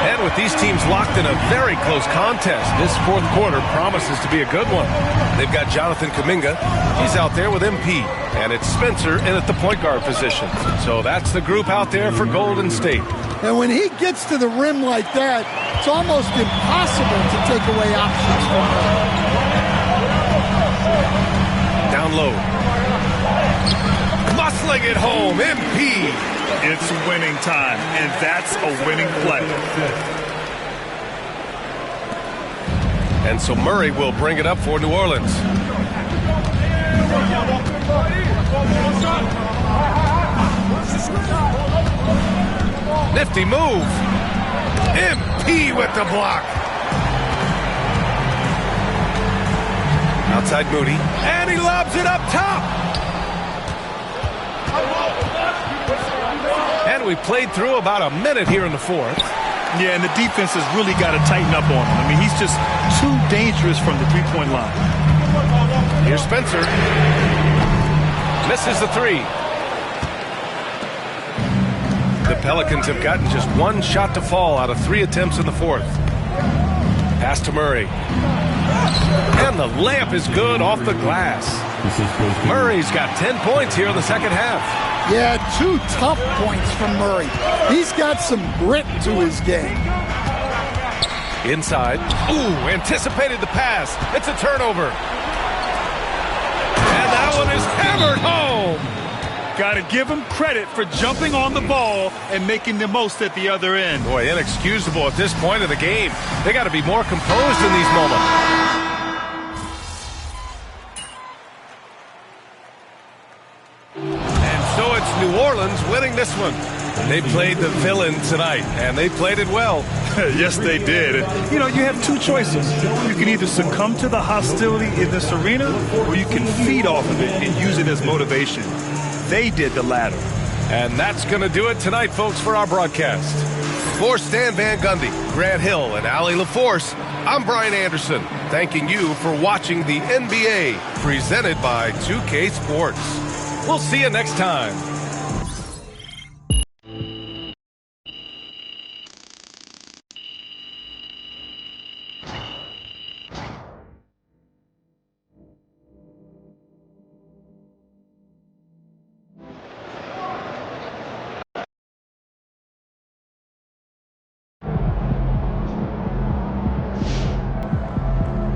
And with these teams locked in a very close contest, this fourth quarter promises to be a good one. They've got Jonathan Kuminga. He's out there with MP. And it's Spencer in at the point guard position. So that's the group out there for Golden State. And when he gets to the rim like that, it's almost impossible to take away options from him. Down low. Muscling it home, MP. It's winning time, and that's a winning play. And so Murray will bring it up for New Orleans. Nifty move. MP with the block. Outside Moody. And he lobs it up top. And we played through about a minute here in the fourth. Yeah, and the defense has really got to tighten up on him. I mean, he's just too dangerous from the three-point line. Here's Spencer. Misses the three. The Pelicans have gotten just one shot to fall out of 3 attempts in the fourth. Pass to Murray. And the layup is good off the glass. Murray's got 10 points here in the second half. Yeah, 2 tough points from Murray. He's got some grit to his game. Inside. Ooh, anticipated the pass. It's a turnover. And that one is hammered home. Got to give him credit for jumping on the ball and making the most at the other end. Boy, inexcusable at this point of the game. They got to be more composed in these moments. And so it's New Orleans winning this one. They played the villain tonight, and they played it well. Yes, they did. And, you know, you have 2 choices. You can either succumb to the hostility in this arena, or you can feed off of it and use it as motivation. They did the latter. And that's going to do it tonight, folks, for our broadcast. For Stan Van Gundy, Grant Hill, and Allie LaForce, I'm Brian Anderson, thanking you for watching the NBA, presented by 2K Sports. We'll see you next time.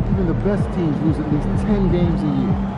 Even the best teams lose at least 10 games a year.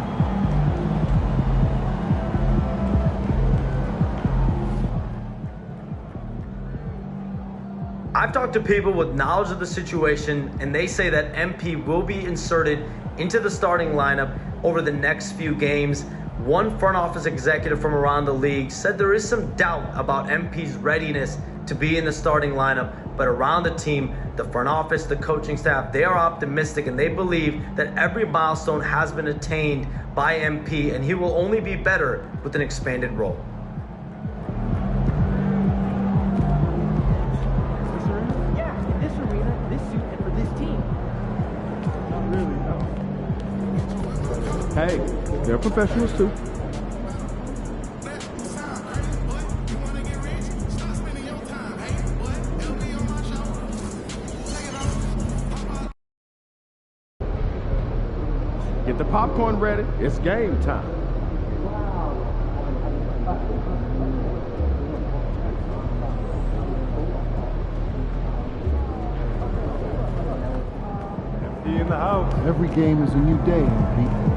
I've talked to people with knowledge of the situation, and they say that MP will be inserted into the starting lineup over the next few games. One front office executive from around the league said there is some doubt about MP's readiness to be in the starting lineup, but around the team, the front office, the coaching staff, they are optimistic and they believe that every milestone has been attained by MP, and he will only be better with an expanded role. Hey, they're professionals too. Get the popcorn ready. It's game time. MP in the house. Every game is a new day, MP.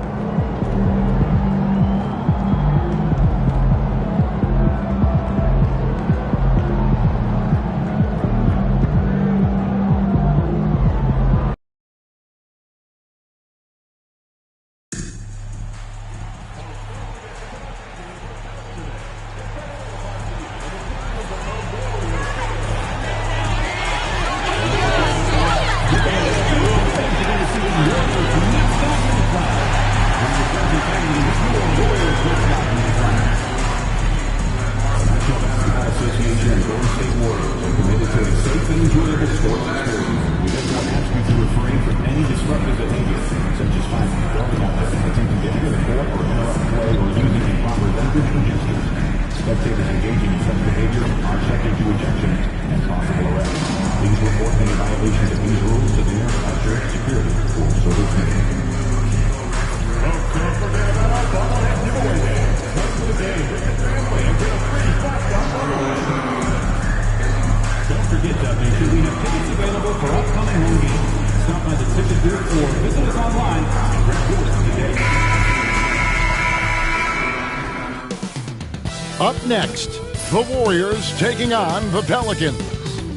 Up next, the Warriors taking on the Pelicans.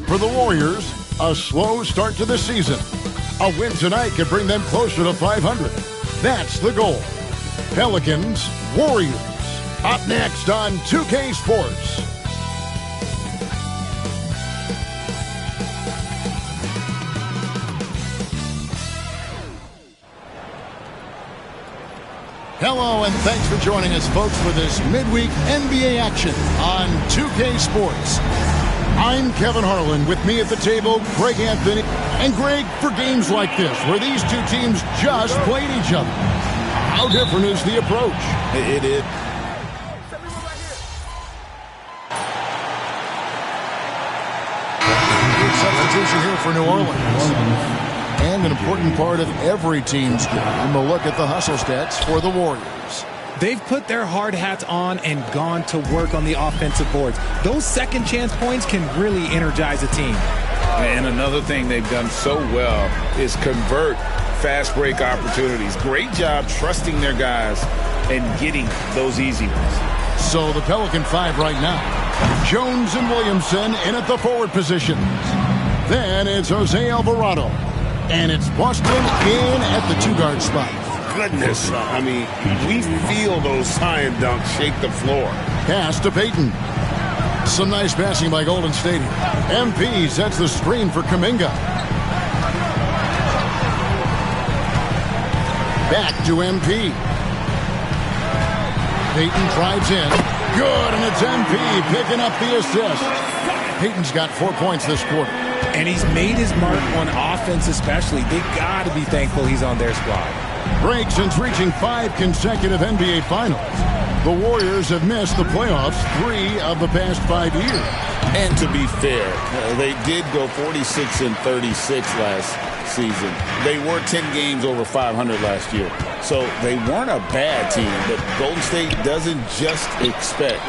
For the Warriors, a slow start to the season. A win tonight could bring them closer to 500. That's the goal. Pelicans, Warriors. Up next on 2K Sports. Hello, and thanks for joining us, folks, for this midweek NBA action on 2K Sports. I'm Kevin Harlan. With me at the table, Greg Anthony. And Greg, for games like this, where these two teams just played each other, how different is the approach? It is. Good substitution here for New Orleans. And an important part of every team's game, a look at the hustle stats for the Warriors. They've put their hard hats on and gone to work on the offensive boards. Those second chance points can really energize a team. And another thing they've done so well is convert fast break opportunities. Great job trusting their guys and getting those easy ones. So the Pelican 5 right now. Jones and Williamson in at the forward positions. Then it's Jose Alvarado. And it's Boston in at the two-guard spot. Goodness, I mean, we feel those science dunks shake the floor. Pass to Payton. Some nice passing by Golden State. MP sets the screen for Kuminga. Back to MP. Payton drives in. Good, and it's MP picking up the assist. Payton's got 4 points this quarter. And he's made his mark on offense especially. They got to be thankful he's on their squad. Break since reaching 5 consecutive NBA Finals. The Warriors have missed the playoffs 3 of the past 5 years. And to be fair, they did go 46-36 last season. They were 10 games over 500 last year. So they weren't a bad team, but Golden State doesn't just expect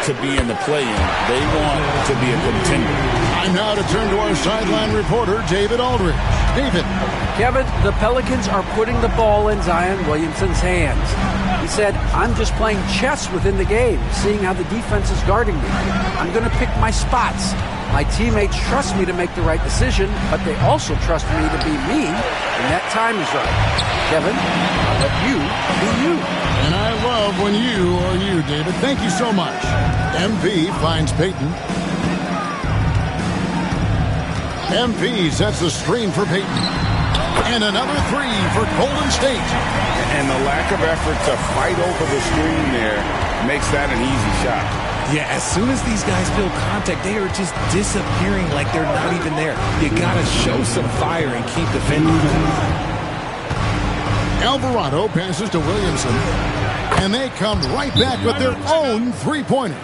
to be in the play-in. They want to be a contender. Time now to turn to our sideline reporter, David Aldridge. David. Kevin, the Pelicans are putting the ball in Zion Williamson's hands. He said, I'm just playing chess within the game, seeing how the defense is guarding me. I'm going to pick my spots. My teammates trust me to make the right decision, but they also trust me to be me when that time is right. Kevin, I'll let you be you. And I love when you are you, David. Thank you so much. MP finds Payton. MP sets the screen for Payton. And another 3 for Golden State. And the lack of effort to fight over the screen there makes that an easy shot. Yeah, as soon as these guys feel contact, they are just disappearing like they're not even there. You got to show some fire and keep defending. Alvarado passes to Williamson. And they come right back with their own three-pointer.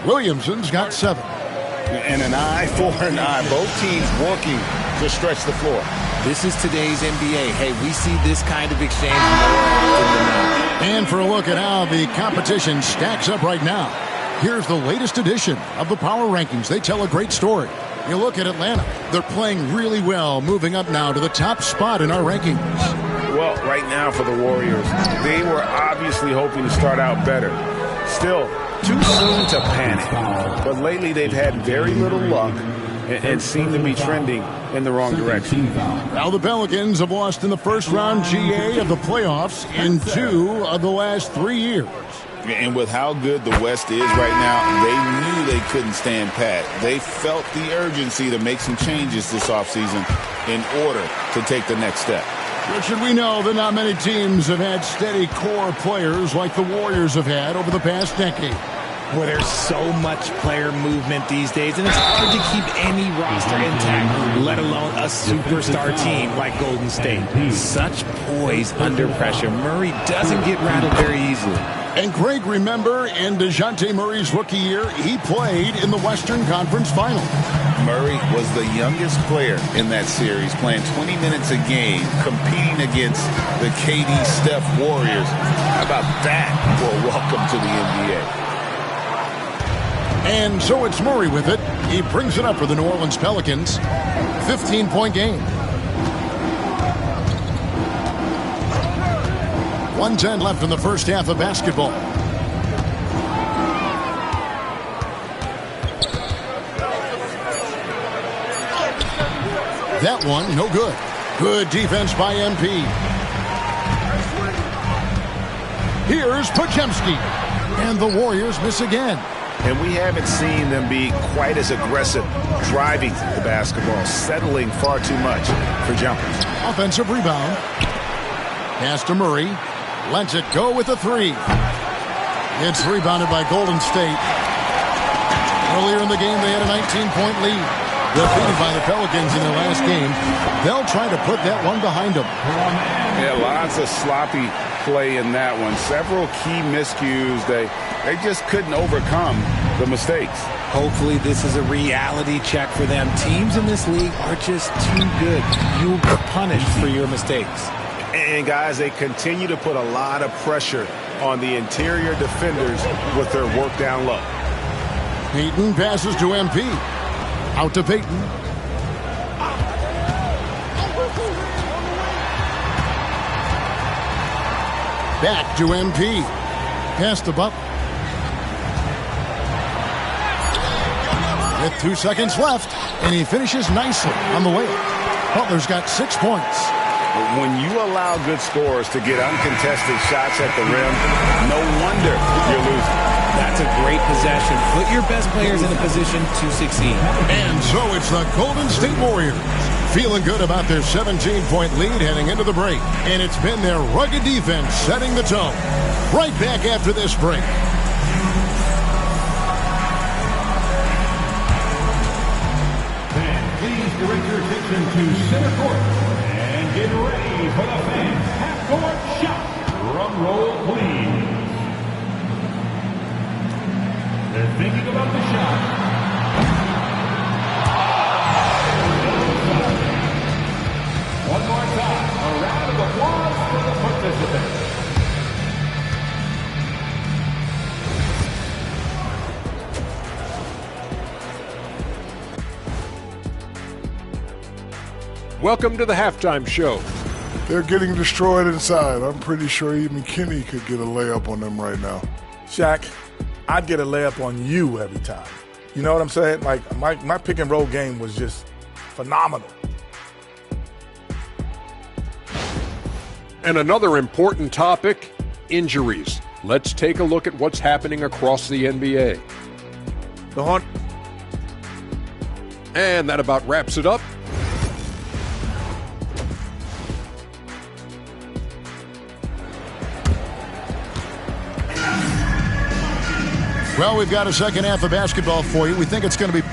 Williamson's got 7. And an eye for an eye. Both teams working to stretch the floor. This is today's NBA. Hey, we see this kind of exchange more often than not. And for a look at how the competition stacks up right now, here's the latest edition of the Power Rankings. They tell a great story. You look at Atlanta. They're playing really well, moving up now to the top spot in our rankings. Well, right now for the Warriors, they were obviously hoping to start out better. Still, too soon to panic. But lately they've had very little luck and seem to be trending in the wrong direction. Now the Pelicans have lost in the first round GA of the playoffs in 2 of the last 3 years. And with how good the West is right now, they knew they couldn't stand pat. They felt the urgency to make some changes this offseason in order to take the next step. Richard, we know that not many teams have had steady core players like the Warriors have had over the past decade. Well, there's so much player movement these days, and it's hard to keep any roster intact, let alone a superstar team like Golden State. Such poise under pressure. Murray doesn't get rattled very easily. And Greg, remember, in DeJounte Murray's rookie year, he played in the Western Conference Final. Murray was the youngest player in that series, playing 20 minutes a game, competing against the KD Steph Warriors. How about that for a welcome to the NBA? And so it's Murray with it. He brings it up for the New Orleans Pelicans. 15-point game. 1:10 left in the first half of basketball. That one, no good. Good defense by MP. Here's Podziemski. And the Warriors miss again. And we haven't seen them be quite as aggressive driving the basketball, settling far too much for jumpers. Offensive rebound. Pass to Murray. Lets it go with a three. It's rebounded by Golden State. Earlier in the game, they had a 19-point lead. Defeated by the Pelicans in their last game. They'll try to put that one behind them. Yeah, lots of sloppy play in that one. Several key miscues. They just couldn't overcome the mistakes. Hopefully this is a reality check for them. Teams in this league are just too good. You will be punished for your mistakes. And guys, they continue to put a lot of pressure on the interior defenders with their work down low. Payton passes to MP. Out to Payton. Back to MP. Pass to Butler. With 2 seconds left, and he finishes nicely on the way. Butler's got 6 points. When you allow good scorers to get uncontested shots at the rim, no wonder you're losing. That's a great possession. Put your best players in a position to succeed. And so it's the Golden State Warriors feeling good about their 17-point lead heading into the break. And it's been their rugged defense setting the tone. Right back after this break. Fans, please direct your attention to center court and get ready for the fans' half-court shot. Drum roll, please. They're thinking about the shot. One more time, a round of applause for the participants. Welcome to the halftime show. They're getting destroyed inside. I'm pretty sure even Kenny could get a layup on them right now. Shaq, I'd get a layup on you every time. You know what I'm saying? Like, my pick and roll game was just phenomenal. And another important topic, injuries. Let's take a look at what's happening across the NBA. And that about wraps it up. Well, we've got a second half of basketball for you. We think it's going to be...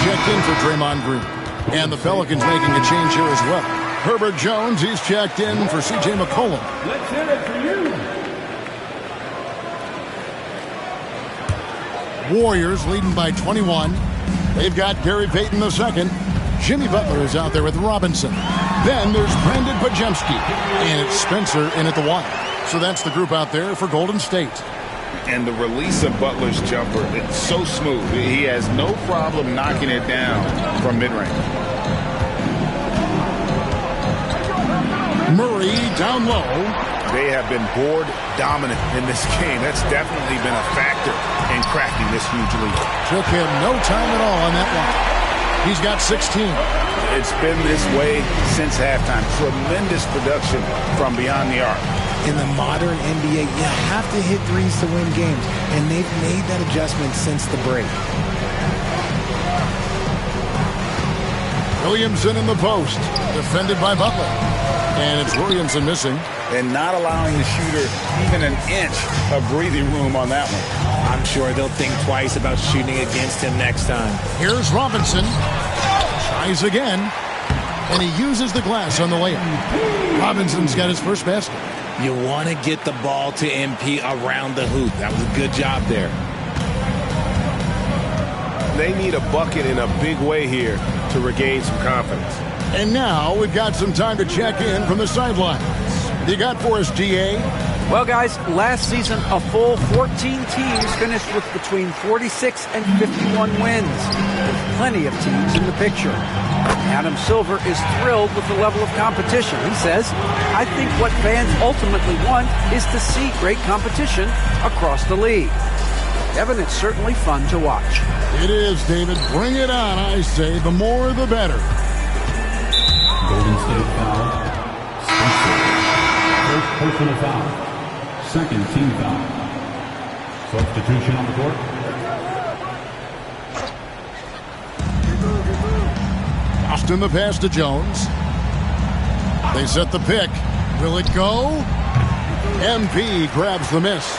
checked in for Draymond Green. And the Pelicans making a change here as well. Herbert Jones, he's checked in for C.J. McCollum. Let's hear it for you. Warriors leading by 21. They've got Gary Payton II. Jimmy Butler is out there with Robinson. Then there's Brandon Podziemski. And it's Spencer in at the 1. So that's the group out there for Golden State. And the release of Butler's jumper, it's so smooth. He has no problem knocking it down from mid-range. Murray down low. They have been board dominant in this game. That's definitely been a factor in cracking this huge lead. Took him no time at all on that one. He's got 16. It's been this way since halftime. Tremendous production from beyond the arc. In the modern NBA, you have to hit threes to win games, and they've made that adjustment since the break. Williamson in the post, defended by Butler. And it's Williamson missing. And not allowing the shooter even an inch of breathing room on that one. I'm sure they'll think twice about shooting against him next time. Here's Robinson. Tries again. And he uses the glass on the layup. Robinson's got his first basket. You want to get the ball to MP around the hoop. That was a good job there. They need a bucket in a big way here to regain some confidence. And now we've got some time to check in from the sidelines. You got for us, DA? Well, guys, last season, a full 14 teams finished with between 46 and 51 wins. With plenty of teams in the picture. Adam Silver is thrilled with the level of competition. He says, I think what fans ultimately want is to see great competition across the league. Kevin, it's certainly fun to watch. It is, David. Bring it on, I say. The more, the better. Golden State foul. Spencer. First personal foul. Second team foul. Substitution on the court. Boston the pass to Jones. They set the pick. Will it go? MP grabs the miss.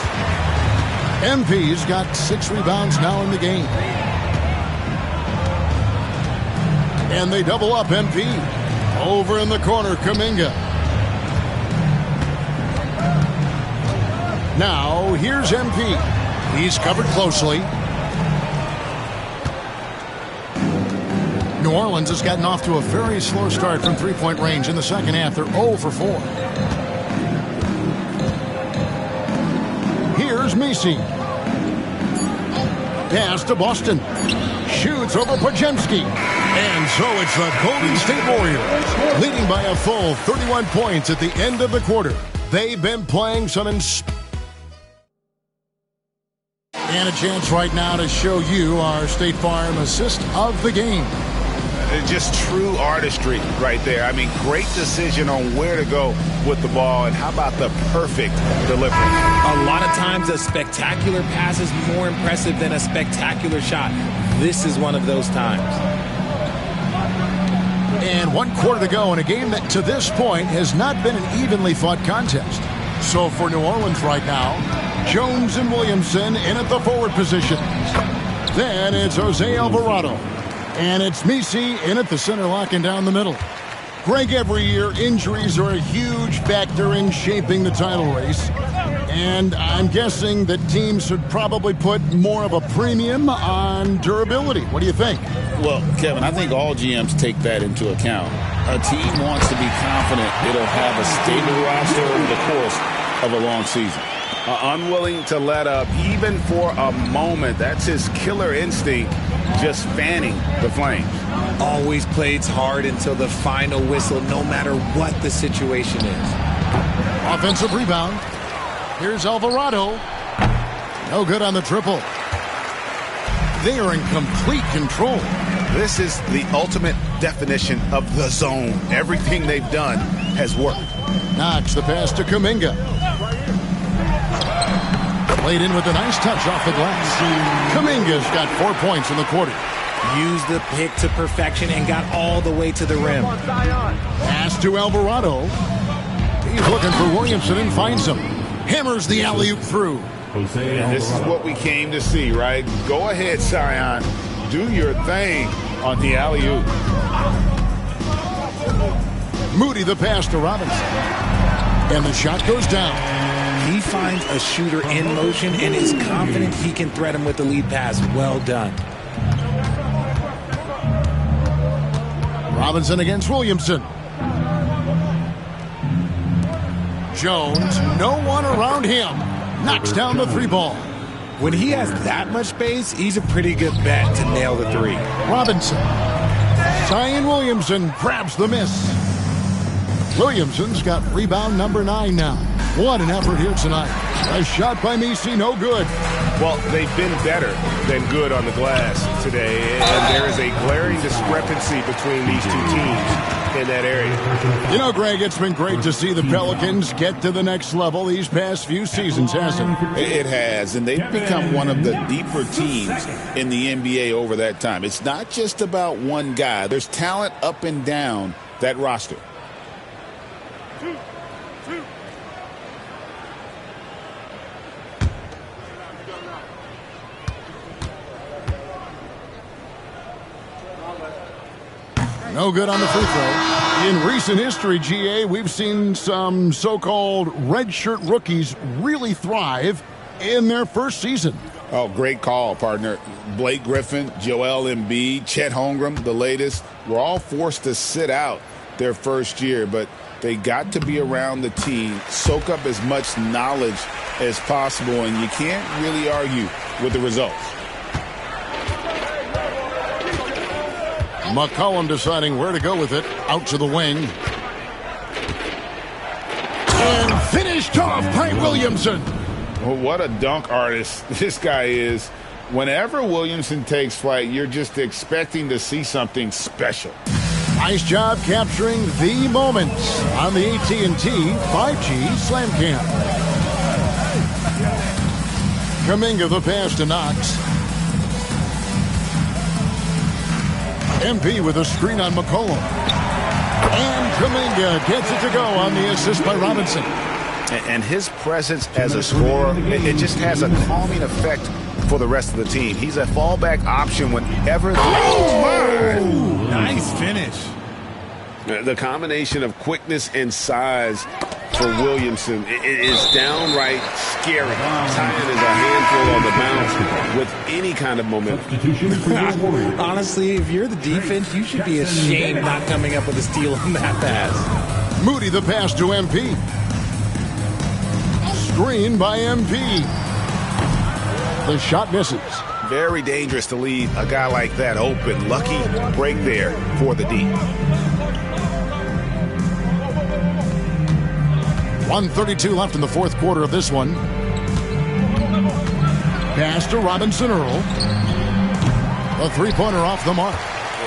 MP's got 6 rebounds now in the game. And they double up MP. Over in the corner, Kuminga. Now, here's MP. He's covered closely. New Orleans has gotten off to a very slow start from three-point range in the second half. They're 0 for 4. Here's Messi. Pass to Boston. Shoots over Podziemski. And so it's the Golden State Warriors leading by a full 31 points at the end of the quarter. They've been playing some and a chance right now to show you our State Farm assist of the game. Just true artistry right there. I mean, great decision on where to go with the ball, and how about the perfect delivery? A lot of times a spectacular pass is more impressive than a spectacular shot. This is one of those times. And 1 quarter to go in a game that to this point has not been an evenly fought contest. So for New Orleans right now, Jones and Williamson in at the forward position. Then it's Jose Alvarado. And it's Messi in at the center, locking down the middle. Greg, every year, injuries are a huge factor in shaping the title race. And I'm guessing that teams should probably put more of a premium on durability. What do you think? Well, Kevin, I think all GMs take that into account. A team wants to be confident it'll have a stable roster over the course of a long season. Unwilling to let up even for a moment. That's his killer instinct, just fanning the flames. Always plays hard until the final whistle, no matter what the situation is. Offensive rebound. Here's Alvarado. No good on the triple. They are in complete control. This is the ultimate definition of the zone. Everything they've done has worked. Knox the pass to Kuminga. Played in with a nice touch off the glass. Kuminga's got 4 points in the quarter. Used the pick to perfection and got all the way to the rim. Pass to Alvarado. He's looking for Williamson and finds him. Hammers the alley-oop through. And this is what we came to see, right? Go ahead, Zion. Do your thing on the alley-oop. Moody the pass to Robinson. And the shot goes down. He finds a shooter in motion and is confident he can threat him with the lead pass. Well done. Robinson against Williamson. Jones, no one around him. Knocks down the 3 ball. When he has that much space, he's a pretty good bet to nail the 3. Robinson. Zion Williamson grabs the miss. Williamson's got rebound number 9 now. What an effort here tonight. A shot by Messi, no good. Well, they've been better than good on the glass today, and there is a glaring discrepancy between these two teams in that area. You know, Greg, it's been great to see the Pelicans get to the next level these past few seasons, hasn't it? It has, and they've become one of the deeper teams in the NBA over that time. It's not just about one guy. There's talent up and down that roster. No good on the free throw. In recent history, GA, we've seen some so-called redshirt rookies really thrive in their first season. Oh, great call, partner. Blake Griffin, Joel Embiid, Chet Holmgren, the latest, were all forced to sit out their first year, but they got to be around the team, soak up as much knowledge as possible, and you can't really argue with the results. McCollum deciding where to go with it. Out to the wing. And finished off by Williamson. Well, what a dunk artist this guy is. Whenever Williamson takes flight, you're just expecting to see something special. Nice job capturing the moments on the AT&T 5G Slam Cam. Kuminga the pass to Knox. MP with a screen on McCollum. And Kuminga gets it to go on the assist by Robinson. And his presence as a scorer, it just has a calming effect for the rest of the team. He's a fallback option whenever. Oh, nice finish. The combination of quickness and size for Williamson is downright scary. Zion is a handful on the bounce with any kind of momentum. Honestly, if you're the defense, you should be ashamed not coming up with a steal on that pass. Moody the pass to MP. Screen by MP. The shot misses. Very dangerous to leave a guy like that open. Lucky break there for the D. 1:32 left in the fourth quarter of this one. Pass to Robinson Earl. A three-pointer off the mark.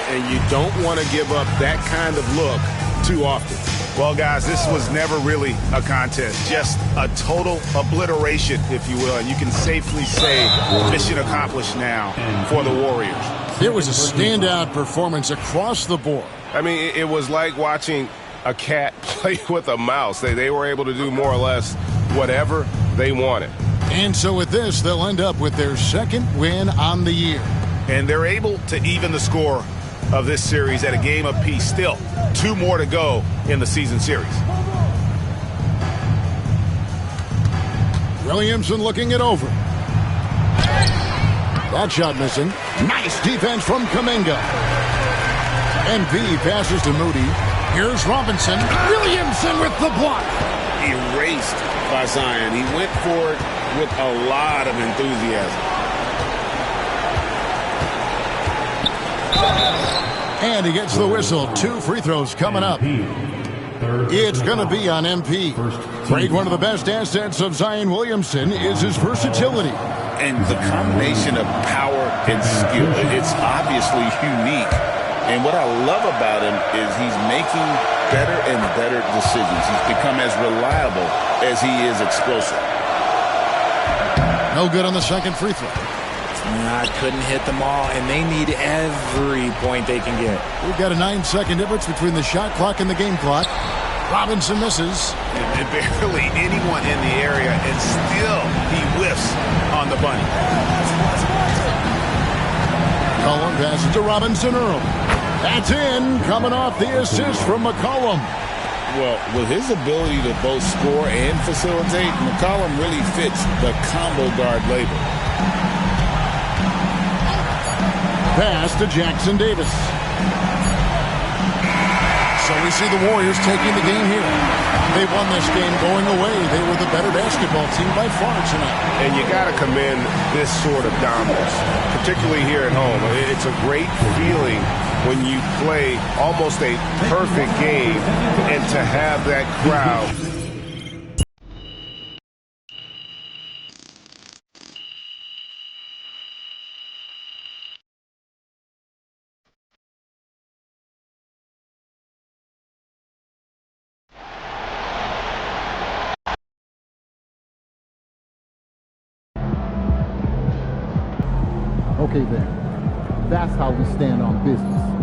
And you don't want to give up that kind of look too often. Well, guys, this was never really a contest. Just a total obliteration, if you will. And you can safely say mission accomplished now for the Warriors. It was a standout performance across the board. I mean, it was like watching a cat play with a mouse. They were able to do more or less whatever they wanted. And so with this, they'll end up with their second win on the year. And they're able to even the score of this series at a game apiece. Still, 2 more to go in the season series. Williamson looking it over. That shot missing. Nice defense from Kuminga. MP passes to Moody. Here's Robinson. Williamson with the block. Erased by Zion. He went for it with a lot of enthusiasm. And he gets the whistle. 2 free throws coming up. It's going to be on MP. Craig, one of the best assets of Zion Williamson is his versatility. And the combination of power and skill, it's obviously unique. And what I love about him is he's making better and better decisions. He's become as reliable as he is explosive. No good on the second free throw. I couldn't hit them all, and they need every point they can get. We've got a 9-second difference between the shot clock and the game clock. Robinson misses. And barely anyone in the area, and still he whiffs on the bunny. McCollum passes to Robinson Earl. That's in, coming off the assist from McCollum. Well, with his ability to both score and facilitate, McCollum really fits the combo guard label. Pass to Jackson Davis. So we see the Warriors taking the game here. They won this game going away. They were the better basketball team by far tonight. And you got to commend this sort of dominance, particularly here at home. It's a great feeling when you play almost a perfect game and to have that crowd. Okay then, that's how we stand on business.